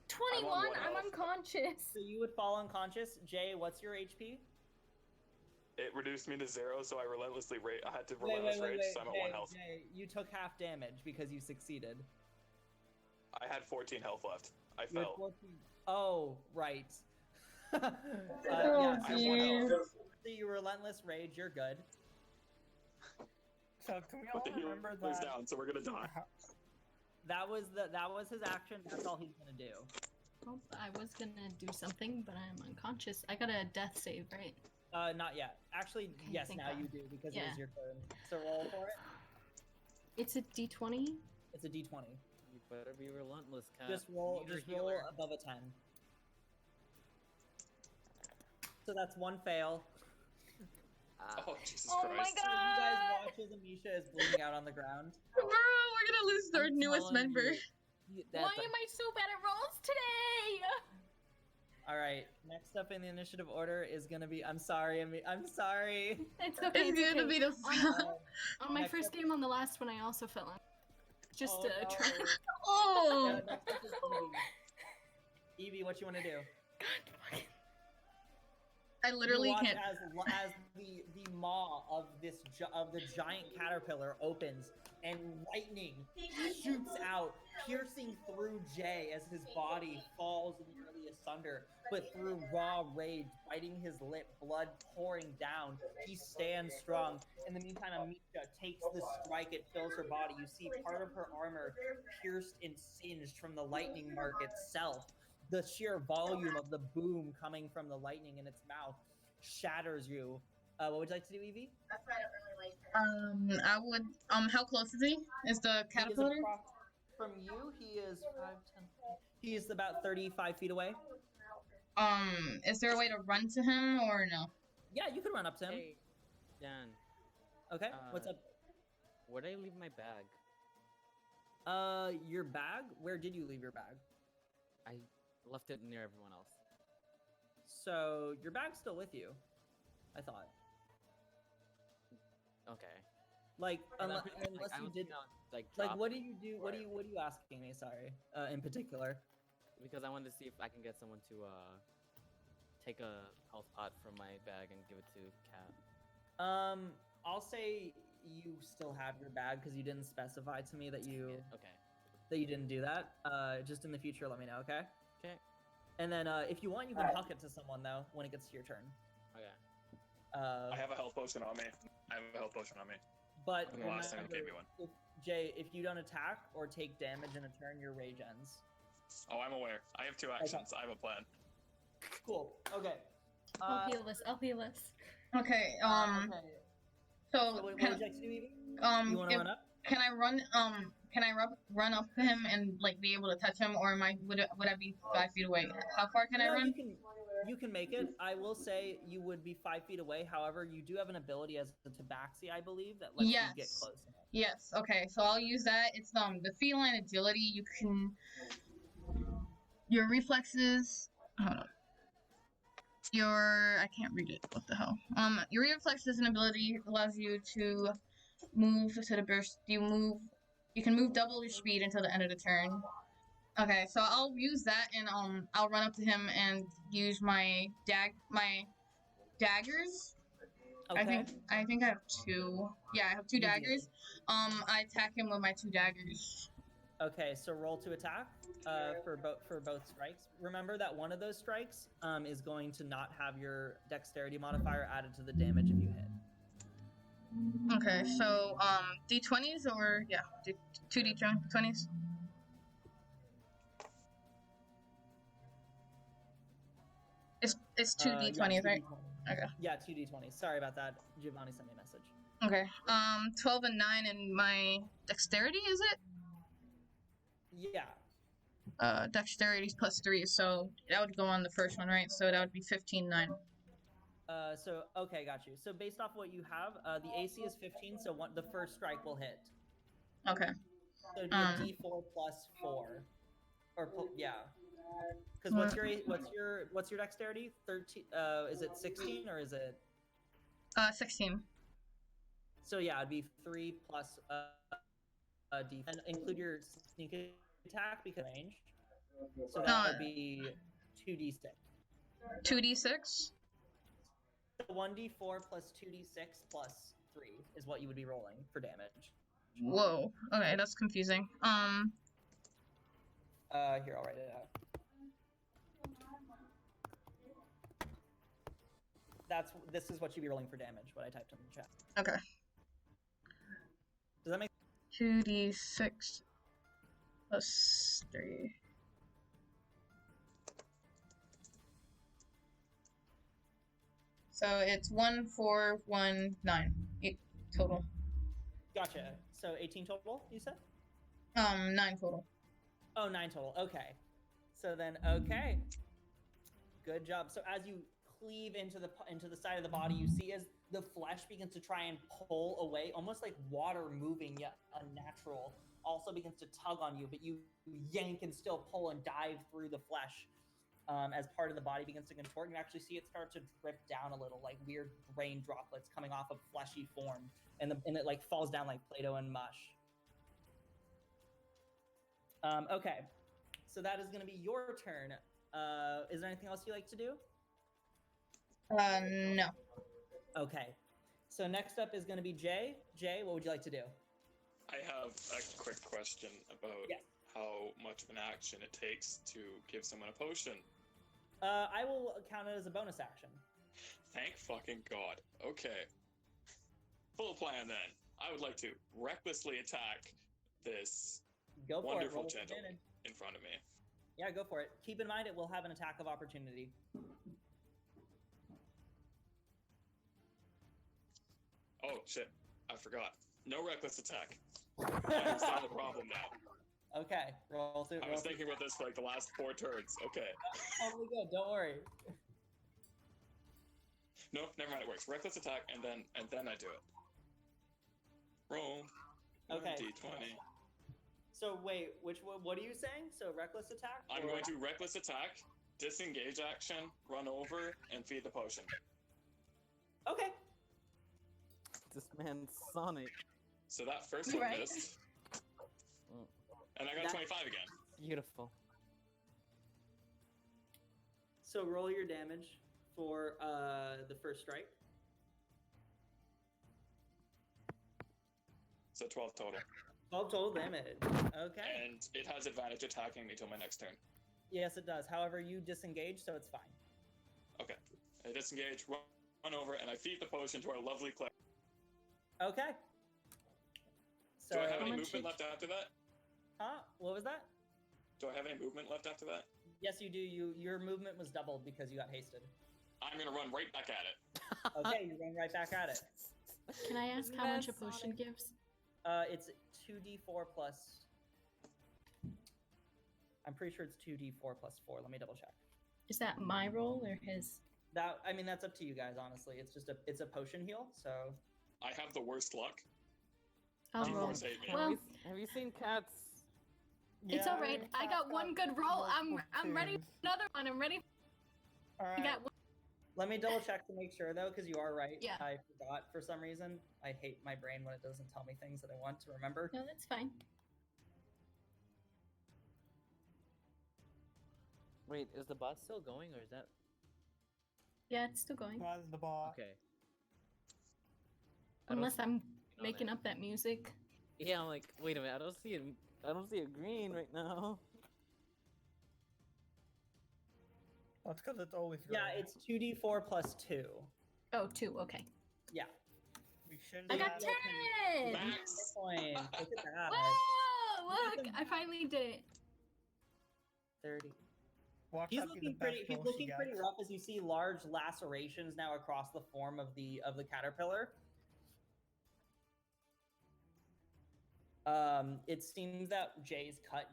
21. one I'm health. unconscious. So you would fall unconscious. Jay, what's your HP? It reduced me to 0, so I had to relentless rage, so I'm at 1 health. Jay, you took half damage because you succeeded. I had 14 health left. I You had fell. 14. Oh, right. Oh, Yeah, I have 1 dear. health. so you relentless rage, you're good. So can we all But the hero remember goes that? down, so we're gonna die. That was his action. That's all he's gonna do. Oh, I was gonna do something, but I'm unconscious. I got a death save, right? Not yet. Actually, Okay, yes, thank now God. you do because it Yeah. is your turn. So roll for it. It's a D20. It's a D20. You better be relentless, Cat. Just roll. You're a Just roll healer. above a 10. So that's 1 fail. Oh, Jesus Oh my Christ. God. So you guys watch as Amisha is bleeding out on the ground. Bro, we're gonna lose our I'm newest telling member. you, Why am I so bad at rolls today? All right. Next up in the initiative order is gonna be. I'm sorry. I'm sorry. It's okay. It's It's gonna okay. be the On my Next first up- game on the last one, I also fell on. Just Oh, a no. try. Oh. Next up is Evie. Evie, what you want to do? God fucking. I literally watch can't. as the maw of the giant caterpillar opens and lightning shoots out, piercing through Jay as his body falls nearly asunder. But through raw rage, biting his lip, blood pouring down, he stands strong. In the meantime, Amisha takes the strike. It fills her body. You see part of her armor pierced and singed from the lightning mark itself. The sheer volume of the boom coming from the lightning in its mouth shatters you. What would you like to do, Evie? That's why I don't really like I would. How close is he? Is the caterpillar? From you, he is 5, 10. He is about 35 feet away. Is there a way to run to him or no? Yeah, you can run up to him. Hey, Dan. Okay, what's up? Where did I leave my bag? Your bag? Where did you leave your bag? I left it near everyone else. So your bag's still with you, I thought. Okay. Like unless I you was did like what do you do? What are you asking me? Sorry, in particular. Because I wanted to see if I can get someone to take a health pot from my bag and give it to Kat. I'll say you still have your bag because you didn't specify to me that you Okay. that you didn't do that. Just in the future, let me know, okay? Okay. And then if you want, you can huck it to someone though when it gets to your turn. Okay. I have a health potion on me. But From the last time you gave me one. Jay, if you don't attack or take damage in a turn, your rage ends. Oh, I'm aware. I have 2 actions. I have a plan. Cool. Okay. I'll heal us. I'll heal us. Okay. Okay. So what would can, you like to do, Evie? You want to if- run up? can I run? Can I run up to him and like be able to touch him, or would I be 5 feet away? How far can I run? You can make it. I will say you would be 5 feet away. However, you do have an ability as a tabaxi, I believe, that lets you get close enough. Yes. Okay. So I'll use that. It's the feline agility. You can your reflexes. Hold on. I can't read it. What the hell? Your reflexes and ability allows you to move to the burst. You can move double your speed until the end of the turn. Okay, so I'll use that and I'll run up to him and use my daggers. Okay. I think I have 2. Yeah, I have 2 daggers. I attack him with my 2 daggers. Okay, so roll to attack for both strikes. Remember that one of those strikes is going to not have your dexterity modifier added to the damage if you hit. Okay, so d20s or 2 d20s. It's 2 d20s, right? Okay. Yeah, 2 d20s. Sorry about that. Giovanni sent me a message. Okay. 12 and 9 and my dexterity, is it? Yeah. Dexterity's +3, so that would go on the first one, right? So that would be 15-9. Okay, got you. So based off what you have, the AC is 15, so the first strike will hit. Okay. So it'd be a D4 plus 4, yeah. Because what's your dexterity? 13. Is it 16 or is it? 16. So yeah, it'd be 3 plus D, and include your sneak attack because range. So that would be 2d6. 2d6. 1d4 plus 2d6 plus 3 is what you would be rolling for damage. Whoa. Okay, that's confusing. Here, I'll write it out. This is what you'd be rolling for damage, what I typed in the chat. Okay. Does that make 2d6 plus 3. So it's 1, 4, 1, 9. 8 total. Gotcha. So 18 total, you said? 9 total. Oh, 9 total. Okay. So then, okay. Good job. So as you cleave into the side of the body, you see as the flesh begins to try and pull away, almost like water moving, yet unnatural, also begins to tug on you, but you yank and still pull and dive through the flesh. As part of the body begins to contort, and you actually see it start to drip down a little, like weird rain droplets coming off of fleshy form, and it like falls down like Play-Doh and mush. Okay, so that is going to be your turn. Is there anything else you like to do? No. Okay. So next up is going to be Jay. Jay, what would you like to do? I have a quick question about Yes. how much of an action it takes to give someone a potion. I will count it as a bonus action. Thank fucking God. Okay. Full plan then. I would like to recklessly attack this Go for it. wonderful Roll with gentleman advantage. in front of me. Yeah, go for it. Keep in mind it will have an attack of opportunity. Oh shit, I forgot. No reckless attack. I understand the problem now. Okay, roll through. I was thinking about this for like the last 4 turns. Okay. Totally good. Don't worry. No, never mind. It works. Reckless attack, and then I do it. Roll. Okay. D20. So wait, what are you saying? So reckless attack? I'm or- going to reckless attack, disengage action, run over, and feed the potion. Okay. This man's Sonic. So that first one Right. missed. And I got That- 25 again. Beautiful. So roll your damage for the first strike. So 12 total. 12 total damage. Okay. And it has advantage attacking me till my next turn. Yes, it does. However, you disengage, so it's fine. Okay. I disengage, run over, and I feed the potion to our lovely Claire. Okay. So, Do I have How any much movement did- left after that? huh? What was that? Do I have any movement left after that? Yes, you do. Your movement was doubled because you got hasted. I'm gonna run right back at it. Okay, you're going right back at it. Can I ask how much a potion gives? It's 2d4 plus. I'm pretty sure it's 2d4 plus 4. Let me double check. Is that my roll or his? I mean, that's up to you guys. Honestly, it's just it's a potion heal. So I have the worst luck. I'll roll. GeForce hate me. Well, Have you seen Cats? it's all right. I got one good roll. I'm ready for another one. I'm ready. All I right. got one. let me double check to make sure though, because you are right. Yeah. I forgot for some reason. I hate my brain when it doesn't tell me things that I want to remember. No, that's fine. Wait, is the bot still going or is that? Yeah, it's still going. Rise the ball. Okay. I don't Unless see I'm on making it. up that music. Yeah, I'm like, wait a minute, I don't see it. I don't see a green right now. That's because it's always Yeah, red. it's 2d4 plus 2. Oh, 2. Okay. Yeah. We should I got have 10. Max! Point. Look at that. Whoa! Look, I finally did it. 30. watch He's that be the looking pretty. best He's roll she looking pretty gets. rough as you see large lacerations now across the form of the caterpillar. It seems that Jay's cut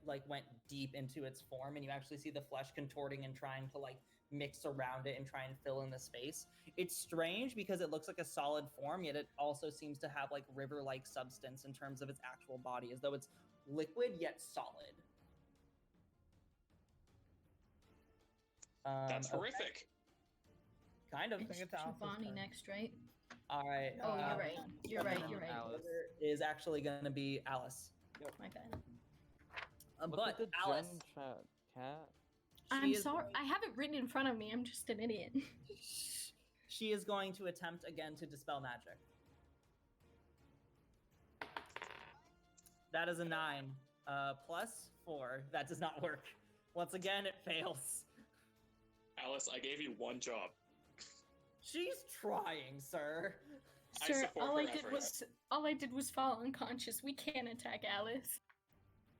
like went deep into its form, and you actually see the flesh contorting and trying to like mix around it and try and fill in the space. It's strange because it looks like a solid form, yet it also seems to have like river-like substance in terms of its actual body, as though it's liquid yet solid. That's Okay. horrific. Kind of. think It's it's Alice's Giovanni turn. next, right? All right. Oh, you're right. You're right. You're right. Alice. Is actually going to be Alice. My bad. Look But at the Alice, gem chat, Cat. I'm is sorry. going- I have it written in front of me. I'm just an idiot. she is going to attempt again to dispel magic. That is a 9. Plus 4. That does not work. Once again, it fails. Alice, I gave you one job. She's trying, sir. I Sir, support all her I did was fall unconscious. We can't attack Alice.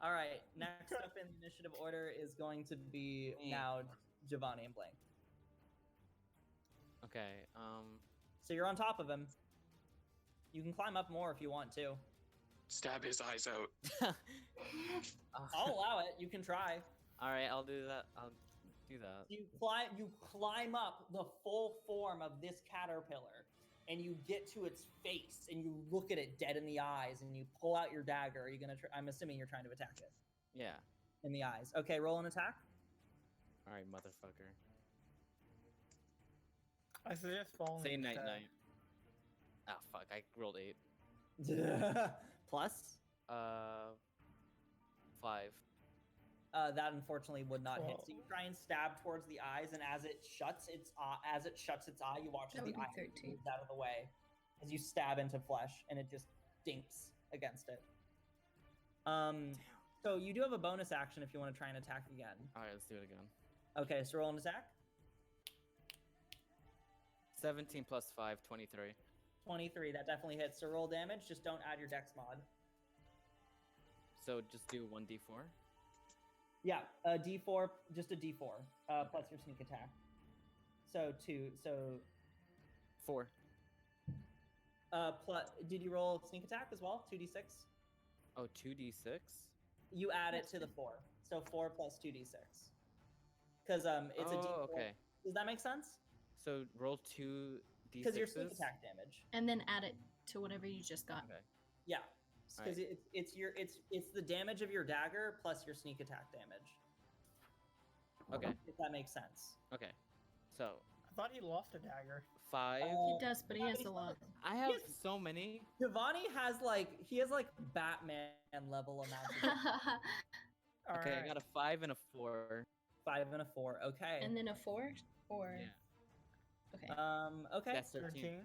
All right. Next up in the initiative order is going to be now Giovanni and Blank. Okay, So you're on top of him. You can climb up more if you want to. Stab his eyes out. I'll allow it. You can try. Alright, I'll do that. I'll do that. You climb up the full form of this caterpillar, and you get to its face, and you look at it dead in the eyes, and you pull out your dagger. Are you gonna? I'm assuming you're trying to attack it Yeah. in the eyes. Okay, roll an attack. Alright, motherfucker. I suggest falling. Say instead. night-night. Ah, fuck, I rolled 8. Plus. 5. That unfortunately would not hit. Cool. So you try and stab towards the eyes, and as it shuts its eye, you watch as That the would be eye 13. moves out of the way as you stab into flesh, and it just dinks against it. So you do have a bonus action if you want to try and attack again. All right, let's do it again. Okay, so roll an attack. 17 plus 5, 23. 23, that definitely hits. So roll damage, just don't add your dex mod. So just do 1d4. Yeah, a d4, just a d4, plus your sneak attack. So 2, so 4. plus, did you roll sneak attack as well? 2d6? Oh, 2d6? You add it to the 4. So 4 plus 2d6. Because it's a d4. Okay. Does that make sense? So roll 2d6s. Because your sneak attack damage. And then add it to whatever you just got. Okay. Yeah. Because Alright. it's the damage of your dagger plus your sneak attack damage. Okay. If that makes sense. Okay. So I thought he lost a dagger. 5. He does, but he has a lot. I have so many. Giovanni has like Batman level amounts. Of Okay, I Alright. got a 5 and a 4. 5 and a 4. Okay. And then a 4? Or... Yeah. Okay. Okay. That's 13.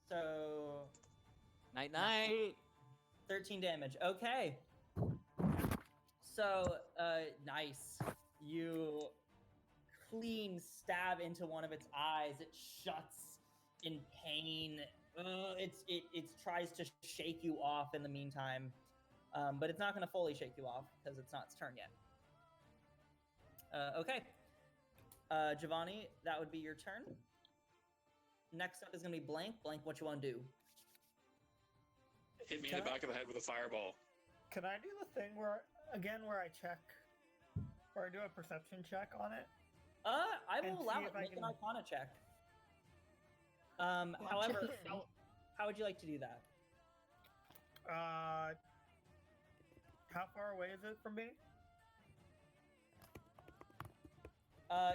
So Night night. 13 damage. Okay. So, nice. You clean stab into one of its eyes. It shuts in pain. It tries to shake you off in the meantime, but it's not going to fully shake you off because it's not its turn yet. Okay. Giovanni, that would be your turn. Next up is going to be Blank. Blank, what you want to do? Hit me in the back of the head with a fireball. Can I do the thing where I check, where I do a perception check on it? I And will allow see it. if I Make an can- Arcana check. However, should be free. how would you like to do that? How far away is it from me?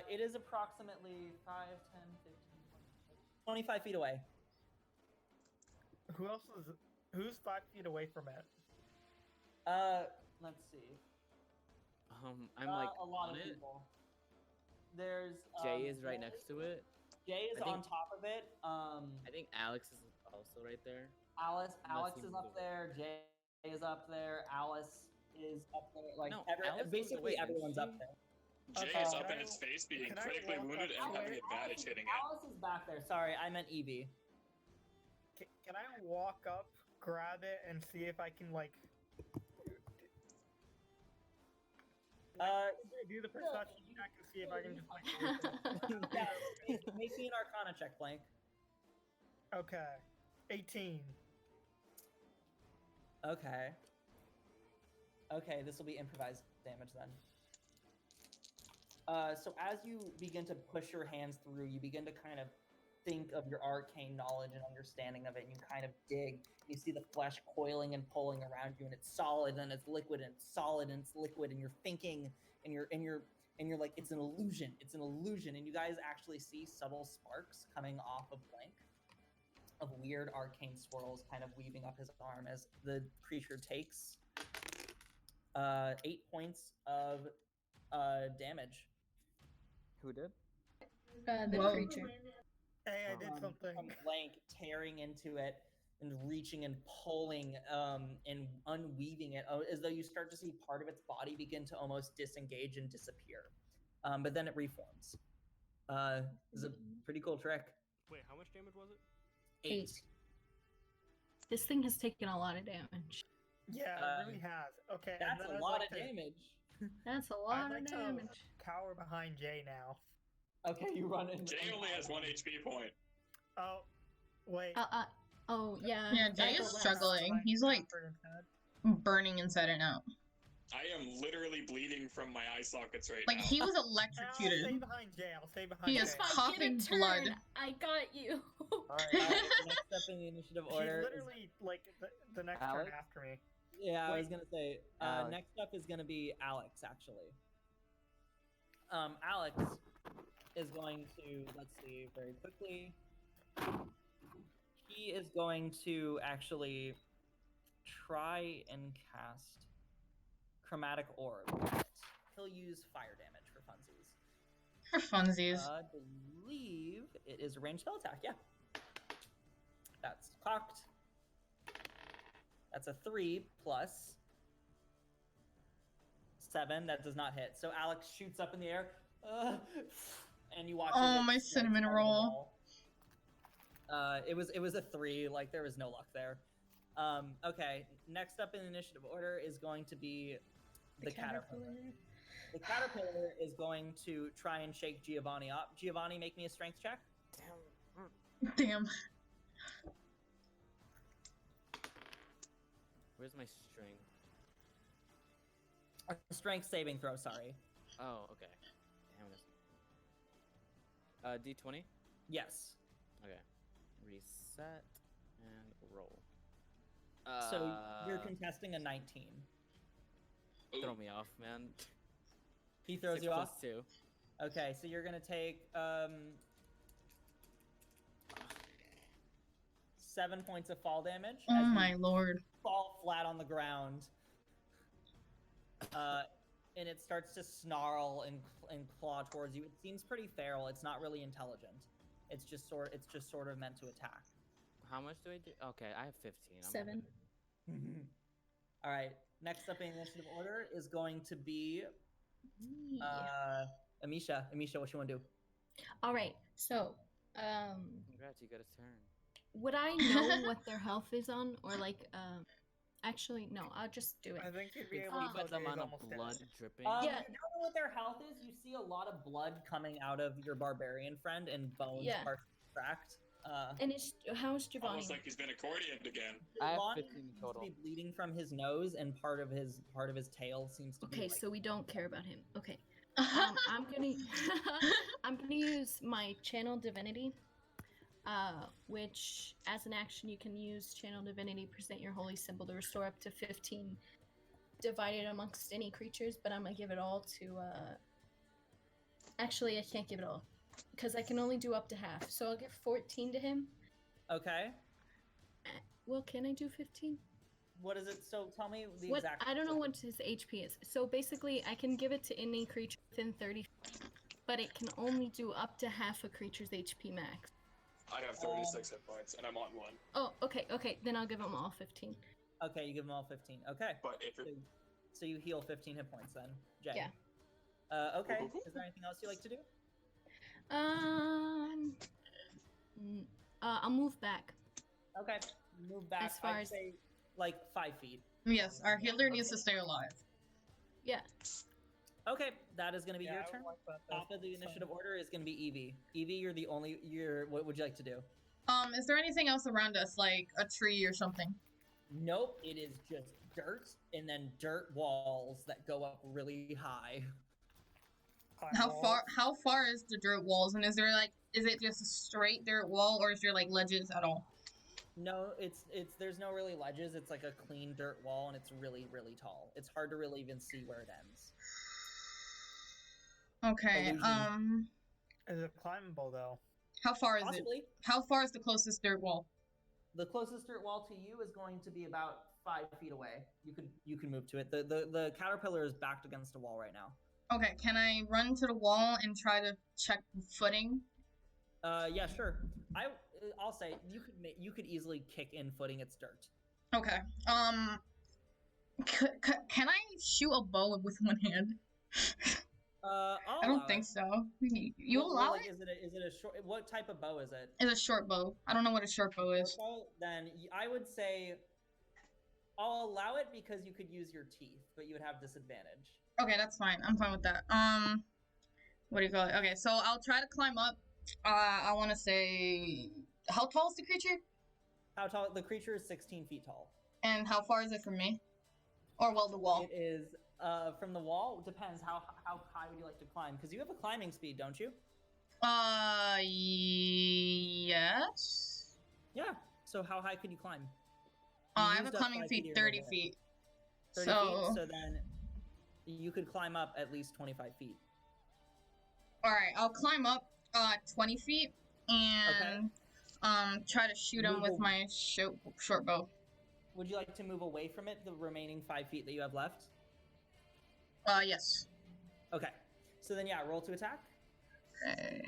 It is approximately 5, 10, 15, 20, 25 feet away. Who's 5 feet away from it? Let's see. I'm like a lot on of it. people. There's Jay is right next to it. Jay is I think- on top of it. I think Alex is also right there. Alex he is moved up away. there. Jay is up there. Alice is up there. Like No, Alice moved basically away, didn't everyone's she? up there. Jay Okay, is can up in I- its face, being can I critically walk wounded up and to having it? advantage hitting it. Alice is back there. Sorry, I meant Evie. Can I walk up, grab it, and see if I can do the perception check and see if I can just Yeah, make me an Arcana check, Blank. Okay, 18. Okay. Okay, this will be improvised damage then. So as you begin to push your hands through, you begin to kind of think of your arcane knowledge and understanding of it, and you kind of dig. You see the flesh coiling and pulling around you, and it's solid and it's liquid and it's solid and it's liquid, and you're thinking and you're like, it's an illusion, and you guys actually see subtle sparks coming off of Blank, of weird arcane swirls kind of weaving up his arm as the creature takes 8 points of damage. Who did? The Whoa. creature. Hey, I did From something. Blank tearing into it and reaching and pulling and unweaving it, as though you start to see part of its body begin to almost disengage and disappear. But then it reforms. It's a pretty cool trick. Wait, how much damage was it? 8. This thing has taken a lot of damage. Yeah, it really has. Okay, and That's then a I'd lot like of to- damage. That's a I'd lot like of to damage. cower behind Jay now. Okay, you run in. Jay only has 1 HP point. Oh, wait. Oh, yeah. Yeah, Jay is That's- struggling. He's like burning inside and out. I am literally bleeding from my eye sockets right Like now. he was I'll stay electrocuted. behind Jay. I'll stay behind He Jay. is If I coughing get a turn, blood. I got you. Alright, next up in the initiative He's order. literally like the next Alex? turn after me. Yeah, I Wait. was gonna say. Alex. Next up is gonna be Alex, actually. Alex is going to, let's see, very quickly. He is going to actually try and cast Chromatic Orb. he'll use fire damage for funsies. For funsies. I believe it is a ranged spell attack. Yeah. That's cocked. That's a 3 plus 7. That does not hit. So Alex shoots up in the air, and you watch. Oh, my cinnamon roll. It was a 3. Like there was no luck there. Okay. Next up in initiative order is going to be the caterpillar. The caterpillar is going to try and shake Giovanni up. Giovanni, make me a strength check. Damn. Where's my string? Strength saving throw, sorry. Oh, okay. Damn it. D20? Yes. Okay. Reset and roll. So you're contesting a 19. Throw me off, man. He throws 6 you plus off? 2. Okay, so you're gonna take 7 points of fall damage. Oh as you my lord. fall flat on the ground. And it starts to snarl and claw towards you. It seems pretty feral. It's not really intelligent. It's just sort of meant to attack. How much do I do? Okay, I have 15. 7. All right. Next up in initiative order is going to be Amisha. Amisha, what you want to do? All right. So, Congrats, you got a turn. would I know what their health is on, or like, actually, no, I'll just do it. I think you'd be able You to put tell them he's on a almost dead. blood dripping. Yeah. You don't know what their health is. You see a lot of blood coming out of your barbarian friend and bones Yeah. partially cracked. And how's Giovanni? Almost like he's been accordioned again. I have Giovanni 15 seems total. to be bleeding from his nose, and part of his tail seems to be. Okay, like, so we don't care about him. Okay. I'm gonna I'm gonna use my channel divinity, which as an action you can use channel divinity, present your holy symbol to restore up to 15 divided amongst any creatures, but I'm gonna give it all to actually I can't give it all because I can only do up to half, so I'll give 14 to him. Okay. Well, can I do 15? What is it? So tell me the What exact. I don't know what his HP is. So basically, I can give it to any creature within 30 feet, but it can only do up to half a creature's HP max. I have 36 hit points, and I'm on 1. Oh, okay, then I'll give them all 15. Okay, you give them all 15. Okay. But if you're... So you heal 15 hit points then, Jay. Yeah. Okay. Is there anything else you like to do? I'll move back. Okay. Move back. As far I'd as- say like 5 feet. Yes, our healer needs to stay alive. Yeah. Okay, that is going to be Yeah, your I would turn. like that. Top of the initiative order is going to be Evie. Evie, you're the only. What would you like to do? Is there anything else around us, like a tree or something? Nope. It is just dirt and then dirt walls that go up really high. How far is the dirt walls, and is it just a straight dirt wall, or is there like ledges at all? No, it's there's no really ledges. It's like a clean dirt wall, and it's really really tall. It's hard to really even see where it ends. Okay. Illusion. Is it climbable though? How far is Possibly. it? How far is the closest dirt wall? The closest dirt wall to you is going to be about 5 feet away. You can move to it. The caterpillar is backed against a wall right now. Okay, can I run to the wall and try to check footing? Yeah, sure. I'll say you could easily kick in footing. It's dirt. Okay. Can I shoot a bow with one hand? I'll I don't allow think it. so. You Well, allow like, it? Is it a short? What type of bow is it? It's a short bow. I don't know what a short bow is. Bow? Then I would say I'll allow it because you could use your teeth, but you would have disadvantage. Okay, that's fine. I'm fine with that. What do you call it? Okay, so I'll try to climb up. I want to say, how tall is the creature? How tall? The creature is 16 feet tall. And how far is it from me? Or well, the wall. It is from the wall. Depends how high would you like to climb? Because you have a climbing speed, don't you? Yes. Yeah. So how high could you climb? I have a climbing speed 30 feet. 30 so... feet. So then you could climb up at least 25 feet. All right, I'll climb up 20 feet and try to shoot him with my short bow. Would you like to move away from it the remaining 5 feet that you have left? Yes. Okay. So then, yeah, roll to attack. Okay.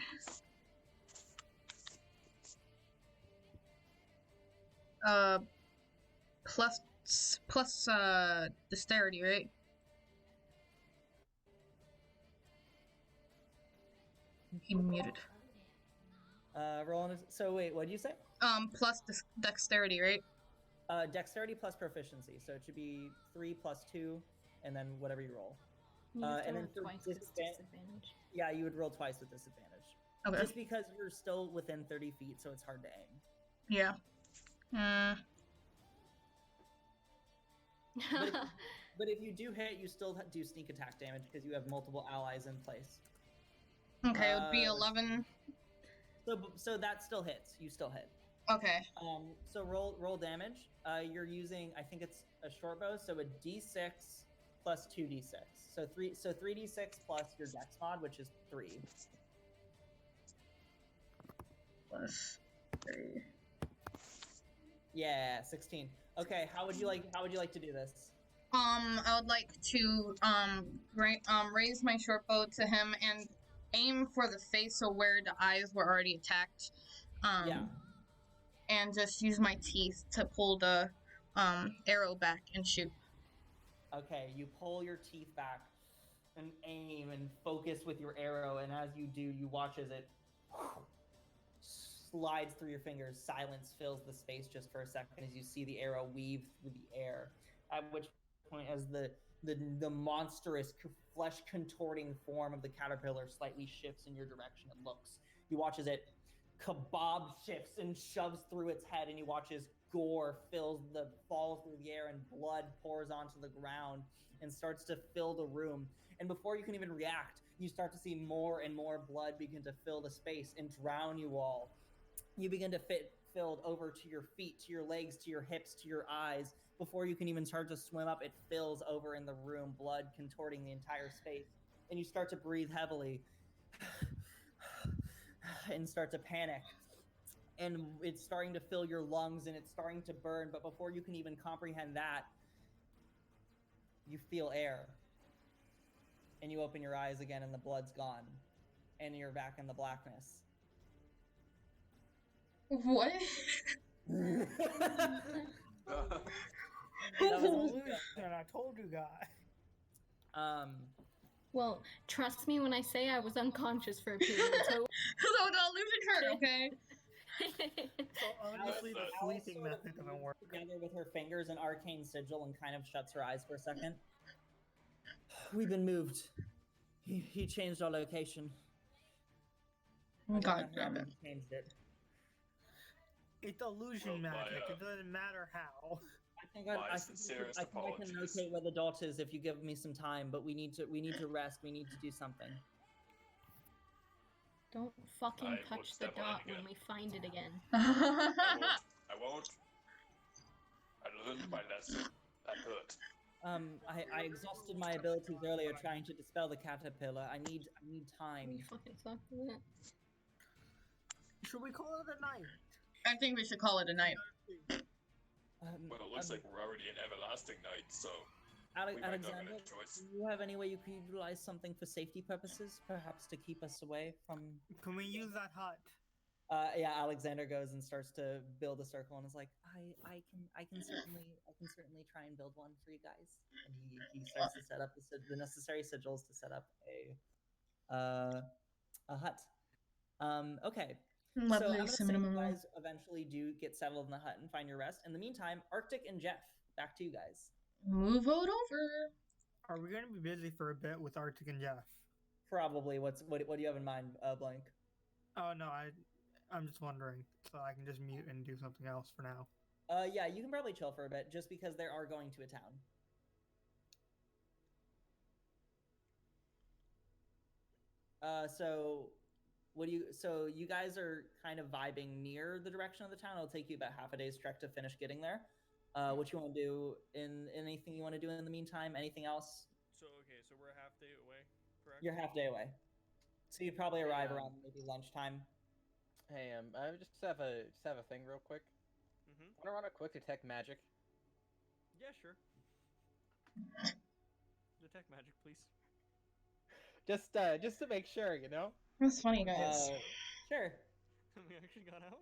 Plus dexterity, right? He muted. Rolling. So wait, what did you say? Plus dexterity, right? Dexterity plus proficiency. So it should be 3 plus 2, and then whatever you roll. You have to and roll then for twice with disadvantage. Yeah, you would roll twice with disadvantage. Okay. Just because you're still within 30 feet, so it's hard to aim. Yeah. But if you do hit, you still do sneak attack damage because you have multiple allies in place. Okay, it would be 11. So that still hits. You still hit. Okay. So roll damage. You're using, I think it's a short bow, so a D6 plus 2d6. So 3d6 plus your dex mod, which is 3. Plus 3. Yeah, 16. Okay, how would you like to do this? I would like to raise my short bow to him and aim for the face, so where the eyes were already attacked. Yeah. And just use my teeth to pull the arrow back and shoot. Okay, you pull your teeth back and aim and focus with your arrow, and as you do, you watch as it slides through your fingers. Silence fills the space just for a second as you see the arrow weave through the air. At which point, as the monstrous flesh contorting form of the caterpillar slightly shifts in your direction and looks, you watch as it kebab shifts and shoves through its head, and you watch as gore falls through the air and blood pours onto the ground and starts to fill the room. And before you can even react, you start to see more and more blood begin to fill the space and drown you all. You begin to filled over to your feet, to your legs, to your hips, to your eyes. Before you can even start to swim up, it fills over in the room, blood contorting the entire space. And you start to breathe heavily and start to panic. And it's starting to fill your lungs and it's starting to burn. But before you can even comprehend that, you feel air. And you open your eyes again and the blood's gone. And you're back in the blackness. What? That was an illusion. I told you guys. Well, trust me when I say I was unconscious for a period. So So the illusion hurt, okay? So obviously the sleeping method doesn't work. Together with her fingers an arcane sigil and kind of shuts her eyes for a second. We've been moved. He changed our location. God damn it. He changed it. It's illusion magic. It doesn't matter how. I can notate where the dot is if you give me some time, but we need to rest. We need to do something. don't fucking touch the dot when we find it again. I won't. I learned my lesson. That hurt. I exhausted my abilities earlier trying to dispel the caterpillar. I need time. You fucking suck for that. Should we call it a night? I think we should call it a night. Well, it looks like we're already in everlasting night, so we might not have Alexander, a choice. do you have any way you could utilize something for safety purposes, perhaps to keep us away from? Can we use that hut? Yeah, Alexander goes and starts to build a circle and is like, I can certainly try and build one for you guys. And he starts to set up the necessary sigils to set up a hut. Okay. Lovely, so I'm gonna say you cinnamon roll. guys eventually do get settled in the hut and find your rest. In the meantime, Arctic and Jeff, back to you guys. Move it over. Are we gonna be busy for a bit with Arctic and Jeff? Probably. What do you have in mind, Blank? Oh no, I'm just wondering, so I can just mute and do something else for now. Yeah, you can probably chill for a bit, just because they are going to a town. So you guys are kind of vibing near the direction of the town. It'll take you about half a day's trek to finish getting there. What you want to do anything you want to do in the meantime? Anything else? So we're a half day away, correct? You're half day away. So you probably arrive around maybe lunchtime. Hey, I just have a thing real quick. Want to run a quick detect magic? Yeah, sure. Detect magic, please. just to make sure, you know. That's funny, guys. Sure. We actually got out.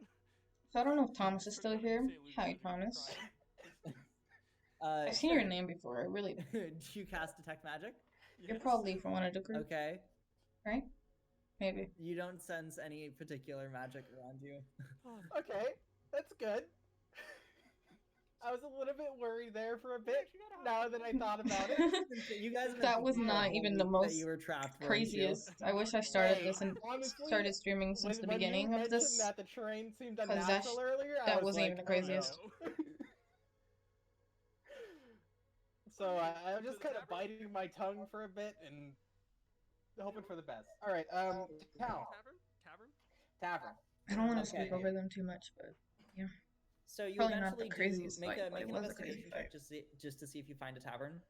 So I don't know if Thomas is still here. Hi, Thomas. I've seen Sure. your name before. I really. Do you cast Detect Magic? You're probably from one of the group, Okay. right? Maybe. You don't sense any particular magic around you. Okay, that's good. I was a little bit worried there for a bit. Now that I thought about it, You guys have been That was thinking the not whole even the week most that you were trapped, weren't you? Craziest. I wish I started Hey, this and honestly, started streaming since the beginning when you of this. mentioned that the terrain seemed 'cause that unnatural earlier, I that was wasn't like, even the oh, craziest. no. So I was just kind of biting my tongue for a bit and hoping for the best. All right, town, tavern. I don't want to Okay. speak over them too much, but yeah. So you Probably not the eventually craziest make fight, a but make it an was a crazy investigation check just to see if you find a tavern.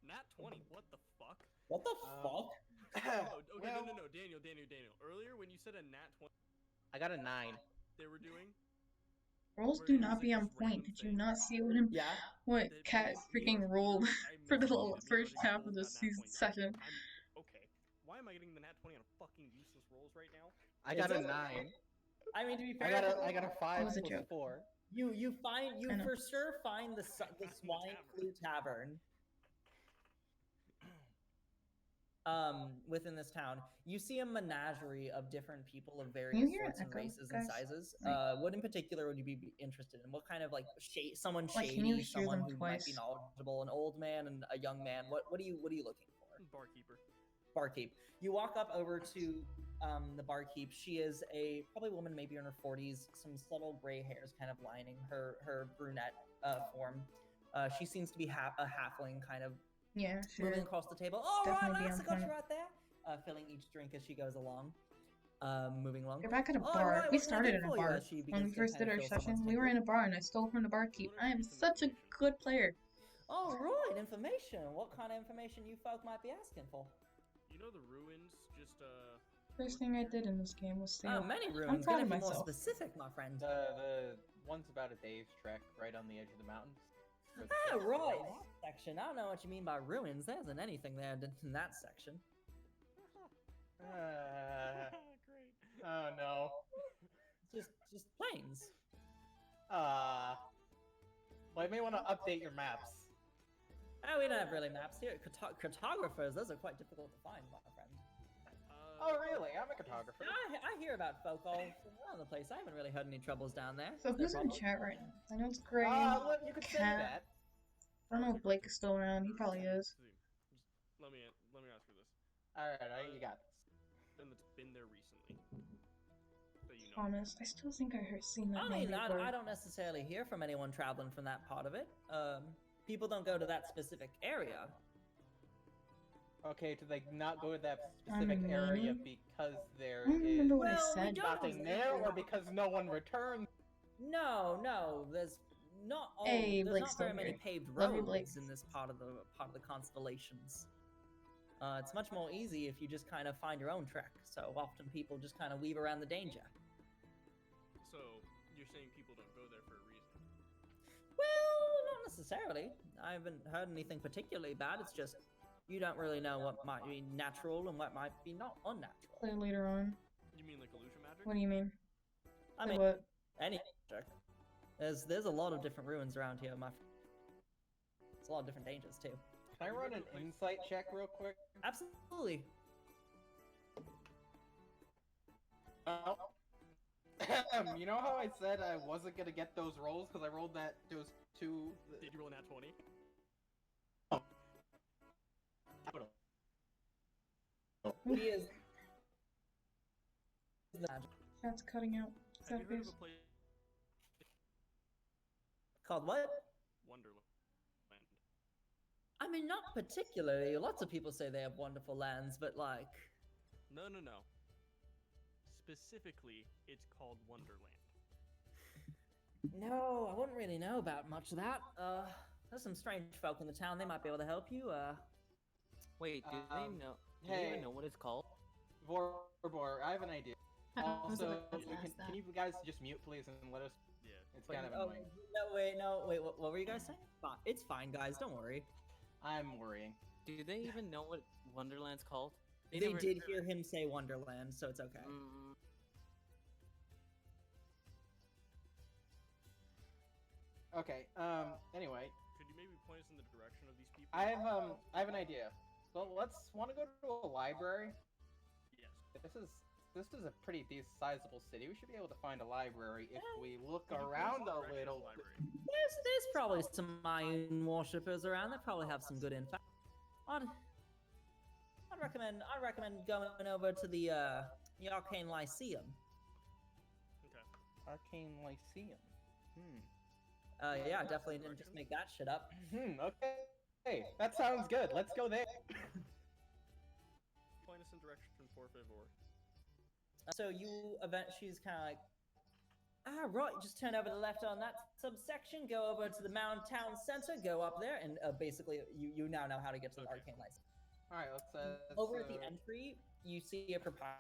Nat 20. What the fuck? What the fuck? Oh, okay, Well- no. Daniel. Earlier when you said a nat 20, I got a 9. they were doing. Rolls Where do it not was be like on this point. random Did you thing. not see Yeah. what that Cat me freaking and rolled I for the miscalculated. whole Me and first RJ half both of got this nat season 20. session? Okay. Why am I getting the nat 20 on fucking useless rolls right now? I got a Is it? 9. I mean, to be I fair, got a 5 was a plus joke. 4. you I know. for sure find the Swine Flu Tavern. Within this town, you see a menagerie of different people of various hear sorts an and echo, races and guys? sizes. Like- What in particular would you be interested in? What kind of like someone Like, shady, can you hear someone them who might be twice? knowledgeable, an old man and a young man? What are you looking for? Barkeeper. Barkeep. You walk up over to the barkeep. She is a probably woman, maybe in her 40s, some subtle gray hairs kind of lining her brunette form. She seems to be a halfling, kind of Yeah, sure. moving across the table. All Definitely right, be lads, on I got you point. right there. Filling each drink as she goes along. Moving along. You're back at a All bar. right, we what can I started do in a for you? bar. As she When begins we to first kind did of our fill session, someone's we were table. in a bar and I stole from the barkeep. I am such a good player. All right, information. What kind of information you folk might be asking for? You know the ruins just First thing I did in this game was steal. Oh, many I'm ruins. proud Gonna of be more myself. specific, my friend. The one's about a day's trek right on the edge of the mountains. Oh, right. That section. I don't know what you mean by ruins. There isn't anything there in that section. Great. Oh no. Just plains. Well, you may want to update your maps. Oh, we don't have really maps here. Cartographers, those are quite difficult to find, my friend. Oh really? I'm a cartographer. I hear about folk all around the place. I haven't really heard any troubles down there. So Is there who's in problems? chat right now? I know it's Gray. Look, you could say Cat. that. I don't know if Blake is still around. He probably is. Let me ask you this. All right, you got this. Then that's been there recently. That you know. Thomas, I still think I heard seen that I name mean, before. I don't necessarily hear from anyone traveling from that part of it. People don't go to that specific area. Okay, do they not go to that specific I'm area mean. because there I don't is remember what I Well, we said. don't- nothing there, or because no one returned? No, there's not all. Hey, there's Blake's not very still many here. paved Love you, roads Blake. in this part of the constellations. It's much more easy if you just kind of find your own trek. So often people just kind of weave around the danger. So you're saying people don't go there for a reason? Well, not necessarily. I haven't heard anything particularly bad. It's just you don't really know what might be natural and what might be not unnatural. Play later on. You mean like illusion magic? What do you mean? I Say mean, what? any magic. There's a lot of different ruins around here, my friend. There's a lot of different dangers too. Can I run an insight check real quick? Absolutely. You know how I said I wasn't gonna get those rolls because I rolled those two. Did you roll a nat 20? He is. The magic. That's cutting out. Is Have that you heard of face? a place Called what? Wonderland? I mean, not particularly. Lots of people say they have wonderful lands, but like. No. Specifically, it's called Wonderland. No, I wouldn't really know about much of that. There's some strange folk in the town. They might be able to help you. Wait, do they know? Do they hey. even know what it's called? Vorbor, I have an idea. I was Also, about to ask that. can you guys just mute, please, and let us? Yeah. It's Wait, kind of oh, annoying. no, wait. What were you guys saying? Fine. It's fine, guys. Don't worry. I'm worrying. Do they even know what Wonderland's called? They never- did hear him say Wonderland, so it's okay. Mm, Okay. Anyway, Could you maybe point us in the direction of these people? I have an idea. So want to go to a library. Yes. This is a pretty sizable city. We should be able to find a library if we look around a little. There's probably some Mayan worshippers around. They probably have some good info. I'd recommend going over to the Arcane Lyceum. Okay. Arcane Lyceum. Yeah, definitely didn't just make that shit up. Okay. Hey, that sounds good. Let's go there. Point us in direction for favor. So she's kind of like, right, just turn over to the left on that subsection, go over to the town center, go up there, and basically you now know how to get to the Arcane License. All right, let's over at the entry, you see a proprietor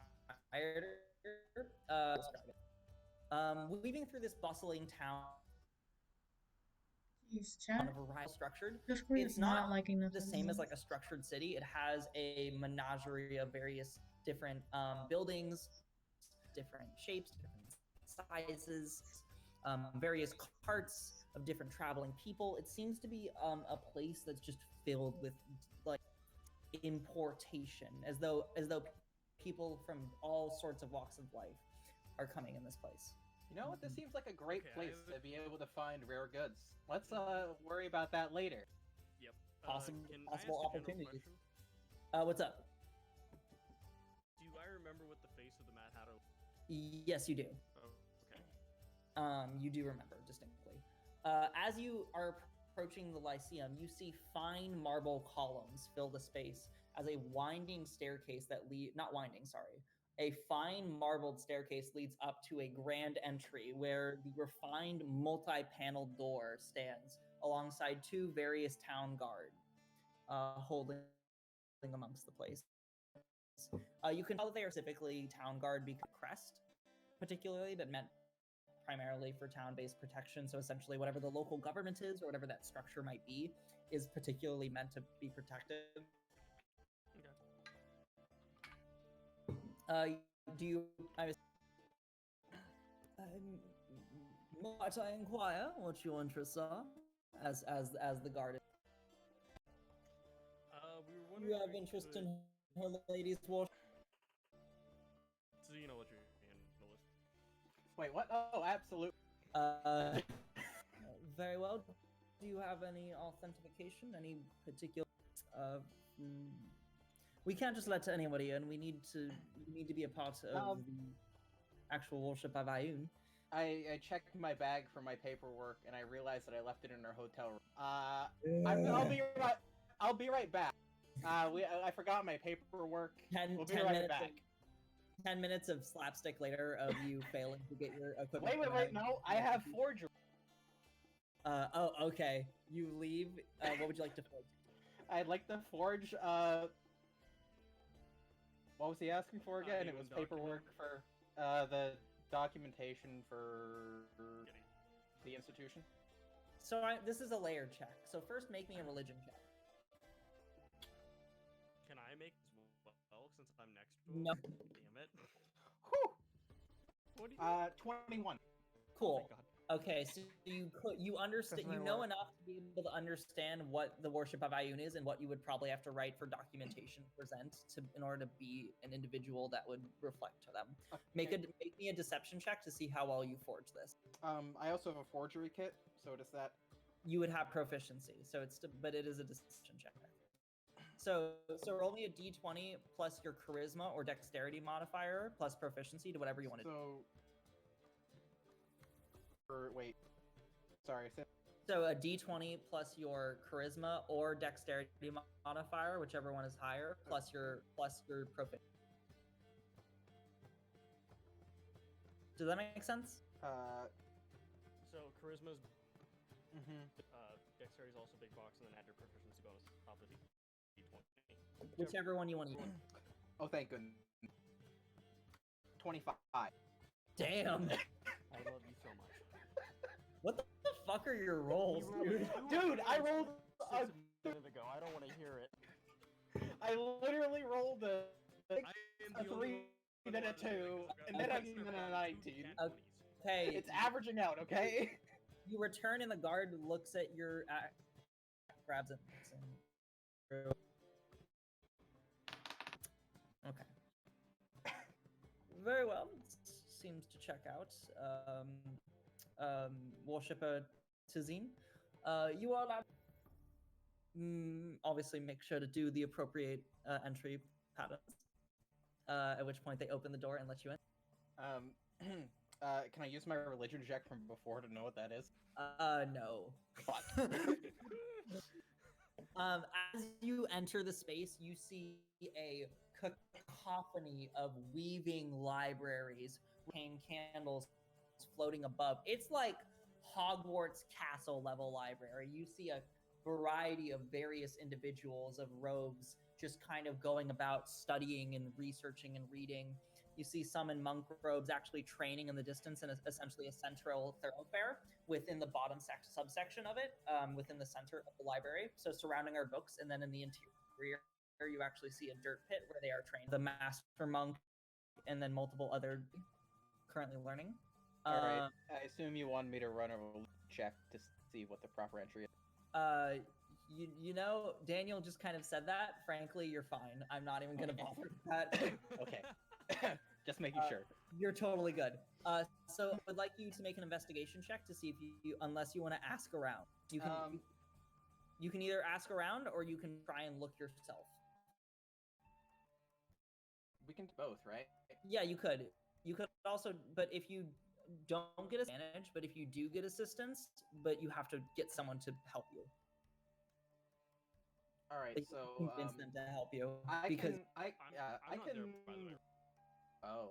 weaving through this bustling town. Kind of structured. It's not liking the same as like a structured city. It has a menagerie of various different buildings, different shapes, different sizes, various carts of different traveling people. It seems to be a place that's just filled with like importation, as though people from all sorts of walks of life are coming in this place. You know what? This seems like a great place to be able to find rare goods. Let's worry about that later. Yep. Possible opportunities. What's up? Do I remember what the face of the Mad Hatter? Yes, you do. Oh, okay. You do remember distinctly. As you are approaching the Lyceum, you see fine marble columns fill the space as a winding staircase a fine marbled staircase leads up to a grand entry where the refined multi-paneled door stands alongside two various town guard holding amongst the place. You can tell that they are specifically town guard because crest, particularly, but meant primarily for town-based protection. So essentially whatever the local government is or whatever that structure might be is particularly meant to be protective. Might I inquire what your interests are, as the guard? We were wondering. You have interest in Her Lady's worship? So you know what you're handle is. Wait, what? Oh, absolutely. Very well. Do you have any authentication? Any particular? We can't just let anybody in. We need to be a part of the actual worship of Ayun. I checked my bag for my paperwork and I realized that I left it in our hotel room. I'll be right back. I forgot my paperwork. We'll be right back. 10 minutes of slapstick later of you failing to get your equipment. Wait, no, I have forgery. Oh, okay. You leave. What would you like to forge? I'd like to forge, what was he asking for again? It was paperwork for, the documentation for the institution. So this is a layered check. So first make me a religion check. Can I make as well since I'm next to No. Damn it. Whew. What do you 21. Cool. Oh my God. Okay, so you understand, you know enough to be able to understand what the worship of Ayun is and what you would probably have to write for documentation to present in order to be an individual that would reflect to them. Okay. Make me a deception check to see how well you forge this. I also have a forgery kit, so does that? You would have proficiency, so but it is a deception check. So roll me a d20 plus your charisma or dexterity modifier plus proficiency to whatever you want to do. Wait. Sorry. So a d20 plus your charisma or dexterity modifier, whichever one is higher, plus your proficiency. Does that make sense? So charisma's dexterity is also big box, and then add your proficiency bonus on top of the d20. Whichever one you want to use. Oh, thank goodness. 25. Damn. I love you so much. What the fuck are your rolls, dude? Dude, I rolled a minute ago. I don't want to hear it. I literally rolled a I am a the only 3, then a 2, and then I'm even a 19. Okay. It's averaging out, okay? You return and the guard looks at your grabs it. Okay. Very well. Seems to check out. Worshipper Tazine. You are allowed. Obviously, make sure to do the appropriate entry patterns. At which point they open the door and let you in. Can I use my religion check from before to know what that is? No. Fuck. As you enter the space, you see a cacophony of weaving libraries, hanging candles floating above. It's like Hogwarts castle level library. You see a variety of various individuals of robes just kind of going about studying and researching and reading. You see some in monk robes actually training in the distance in essentially a central thoroughfare within the bottom subsection of it, within the center of the library. So surrounding are books, and then in the interior, you actually see a dirt pit where they are trained. The master monk, and then multiple other currently learning. Alright, I assume you want me to run a check to see what the proper entry is. You know, Daniel just kind of said that. Frankly, you're fine. I'm not even gonna bother with that. Okay. Just making sure. You're totally good. So I would like you to make an investigation check to see if you unless you want to ask around. You can you can either ask around or you can try and look yourself. We can do both, right? Yeah, you could. You could also, but if you don't get advantage, but if you do get assistance, but you have to get someone to help you. All right, Like, so convince them to help you I because can. I I'm not can. there, by the way. Oh.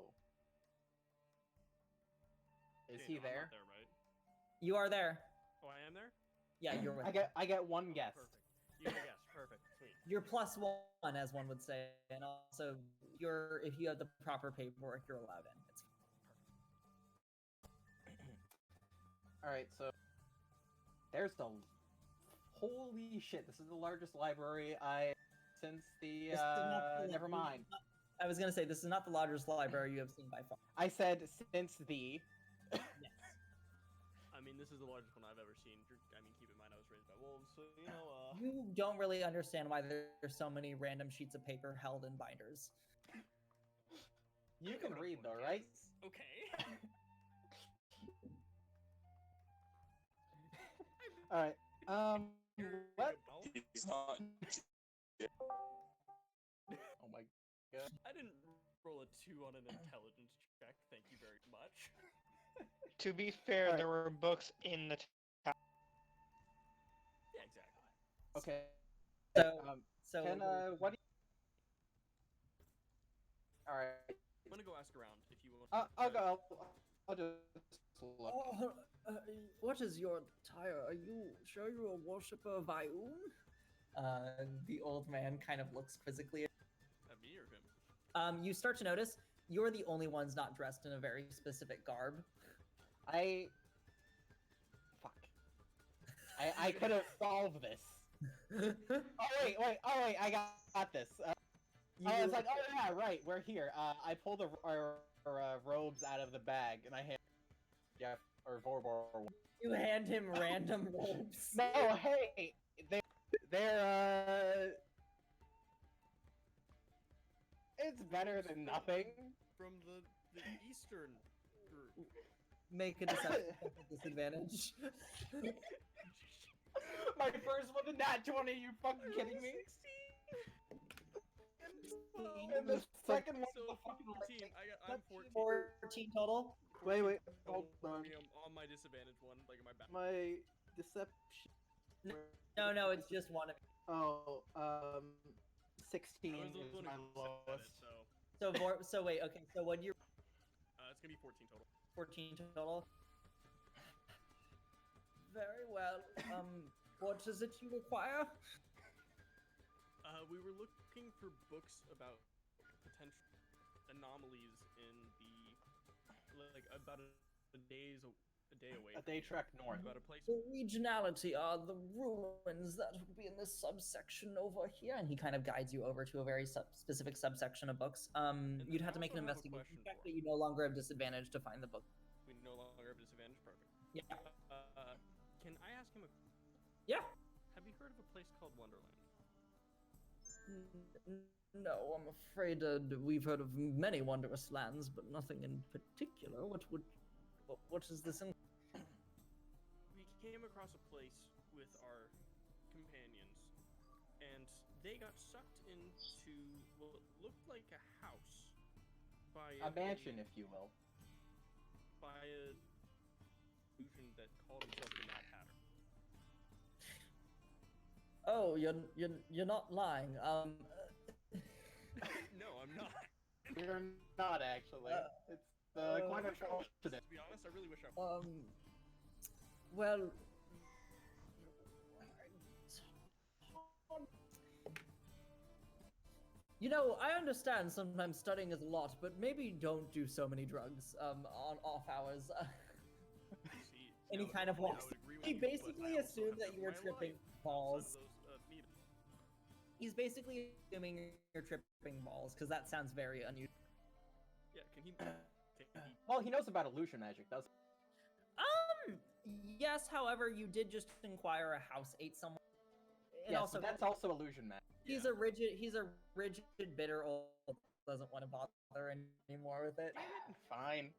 Is he Daniel, I'm there? not there, right? you are there. Oh, I am there? Yeah, you're with. I get one guess. Perfect. You get a guess. Perfect. Sweet. You're +1, as one would say, and also you're if you have the proper paperwork, you're allowed in. It's All right, so there's the holy shit. This is the largest library since the This is not the- never mind. I was gonna say this is not the largest library you have seen by far. I said since the. Yes. I mean, this is the largest one I've ever seen. I mean, keep in mind I was raised by wolves, so you know. You don't really understand why there's so many random sheets of paper held in binders. You can read though, right? Okay. All right. What? He's not. Oh my god. I didn't roll a 2 on an intelligence check. Thank you very much. To be fair, there were books in the Yeah, exactly. Okay. So Can what do you? All right. I'm gonna go ask around if you want. I'll go. I'll just look. What is your tire? Are you sure you're a worshipper of Ioun? The old man kind of looks quizzically at me or him? You start to notice you're the only ones not dressed in a very specific garb. Fuck. I could have solved this. Oh wait, I got this. I was like, oh yeah, right, we're here. I pulled our robes out of the bag and I hand Jeff or Vorbor. You hand him random robes. No, hey, they're it's better than nothing. From the Eastern group. Make a deception check at disadvantage. My first one in that 20, you fucking kidding me? And the second one So the fucking 14. I'm 14. 14 total. Wait, hold on. On my disadvantage one, like in my back. My deception. No, it's just one. Oh, 16 I was the is one my who said lowest. it, So wait, okay. So what you're it's gonna be 14 total. 14 total. Very well. What is it you require? We were looking for books about potential anomalies in the, like, about a day's a day away. A day trek north. About a place. The regionality are the ruins that would be in this subsection over here, and he kind of guides you over to a very specific subsection of books. You'd have to make an investigation check, but you no longer have disadvantage to find the book. We no longer have disadvantage. Perfect. Yeah. Can I ask him a? Yeah. Have you heard of a place called Wonderland? No, I'm afraid we've heard of many wondrous lands, but nothing in particular. What is this in? We came across a place with our companions, and they got sucked into what looked like a house by a mansion, if you will, by a illusion that called himself the Mad Hatter. Oh, you're not lying. No, I'm not. You're not actually. It's quite unfortunate. To be honest, I really wish I. Well. You know, I understand sometimes studying is a lot, but maybe don't do so many drugs on off hours. And he kind of walks. He basically assumed that you were tripping balls. He's basically assuming you're tripping balls, because that sounds very unusual. Yeah, can he... Well, he knows about illusion magic, doesn't he? Yes, however, you did just inquire a house ate someone. And yes, also, but that's also illusion magic. He's a rigid, bitter old doesn't want to bother anymore with it. Fine.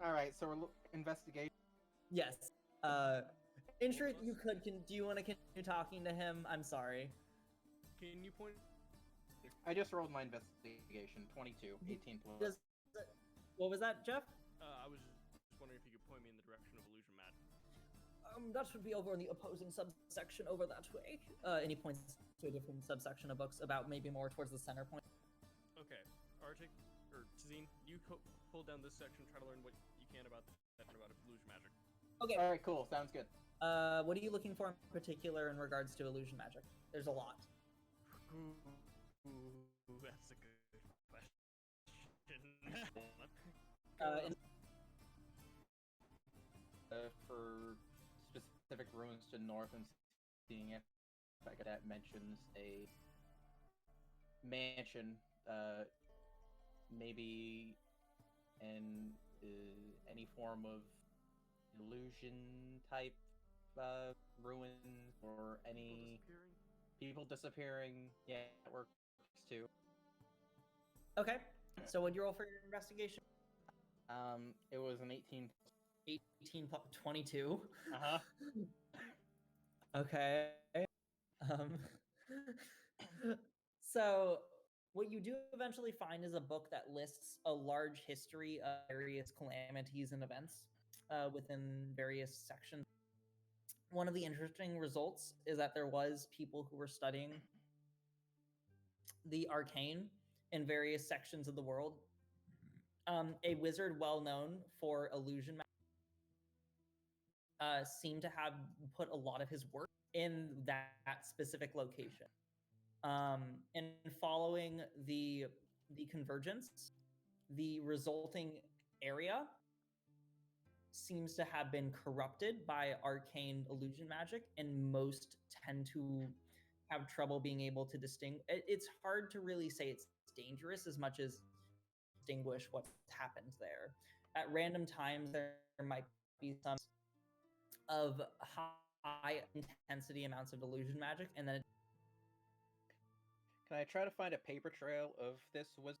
Alright, so we're investigation. Yes. In truth, you could. Do you want to continue talking to him? I'm sorry. Can you point? I just rolled my investigation. 22, 18 plus. What was that, Jeff? I was just wondering if you could point me in the direction of illusion magic. That should be over in the opposing subsection over that way. And he points to a different subsection of books about maybe more towards the center point. Okay. Arctic, or Tazine, you pull down this section, try to learn what you can about illusion magic. Okay. Alright, cool. Sounds good. What are you looking for in particular in regards to illusion magic? There's a lot. Ooh, that's a good question. For specific ruins to north and seeing if that mentions a mansion, maybe in any form of illusion type ruins or any people disappearing. Yeah, that works too. Okay, so what'd you roll for your investigation? It was an 18. 18 plus 22. Uh-huh. Okay. So what you do eventually find is a book that lists a large history of various calamities and events within various sections. One of the interesting results is that there was people who were studying the arcane in various sections of the world. A wizard well known for illusion seemed to have put a lot of his work in that specific location. And following the convergence, the resulting area seems to have been corrupted by arcane illusion magic, and most tend to have trouble being able to distinguish. It's hard to really say it's dangerous as much as distinguish what happens there. At random times, there might be some of high intensity amounts of illusion magic, and then Can I try to find a paper trail of this wizard?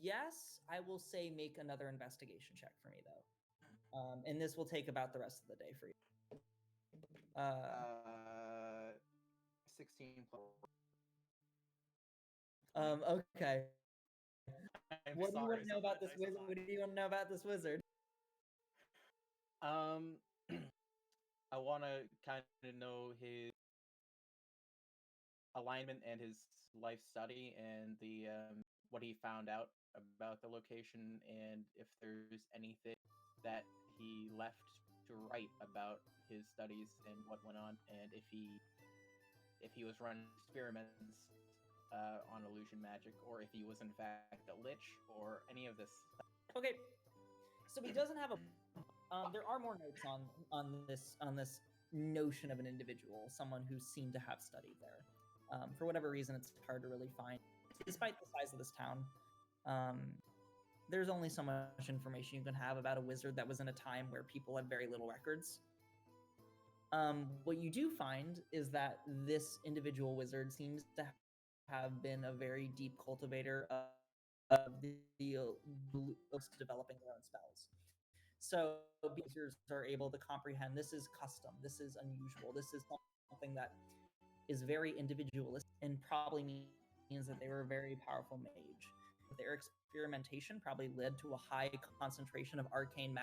Yes, I will say make another investigation check for me though. And this will take about the rest of the day for you. 16 plus. Okay. What do you want to know about this wizard? What do you want to know about this wizard? I want to kind of know his alignment and his life study and the what he found out about the location, and if there's anything that he left to write about his studies and what went on, and if he was running experiments on illusion magic, or if he was in fact a lich, or any of this. Okay. So he doesn't have a. There are more notes on this notion of an individual, someone who seemed to have studied there. For whatever reason, it's hard to really find, despite the size of this town. There's only so much information you can have about a wizard that was in a time where people had very little records. What you do find is that this individual wizard seems to have been a very deep cultivator of the developing their own spells. So users are able to comprehend this is custom, this is unusual, this is something that is very individualistic, and probably means that they were a very powerful mage. Their experimentation probably led to a high concentration of arcane math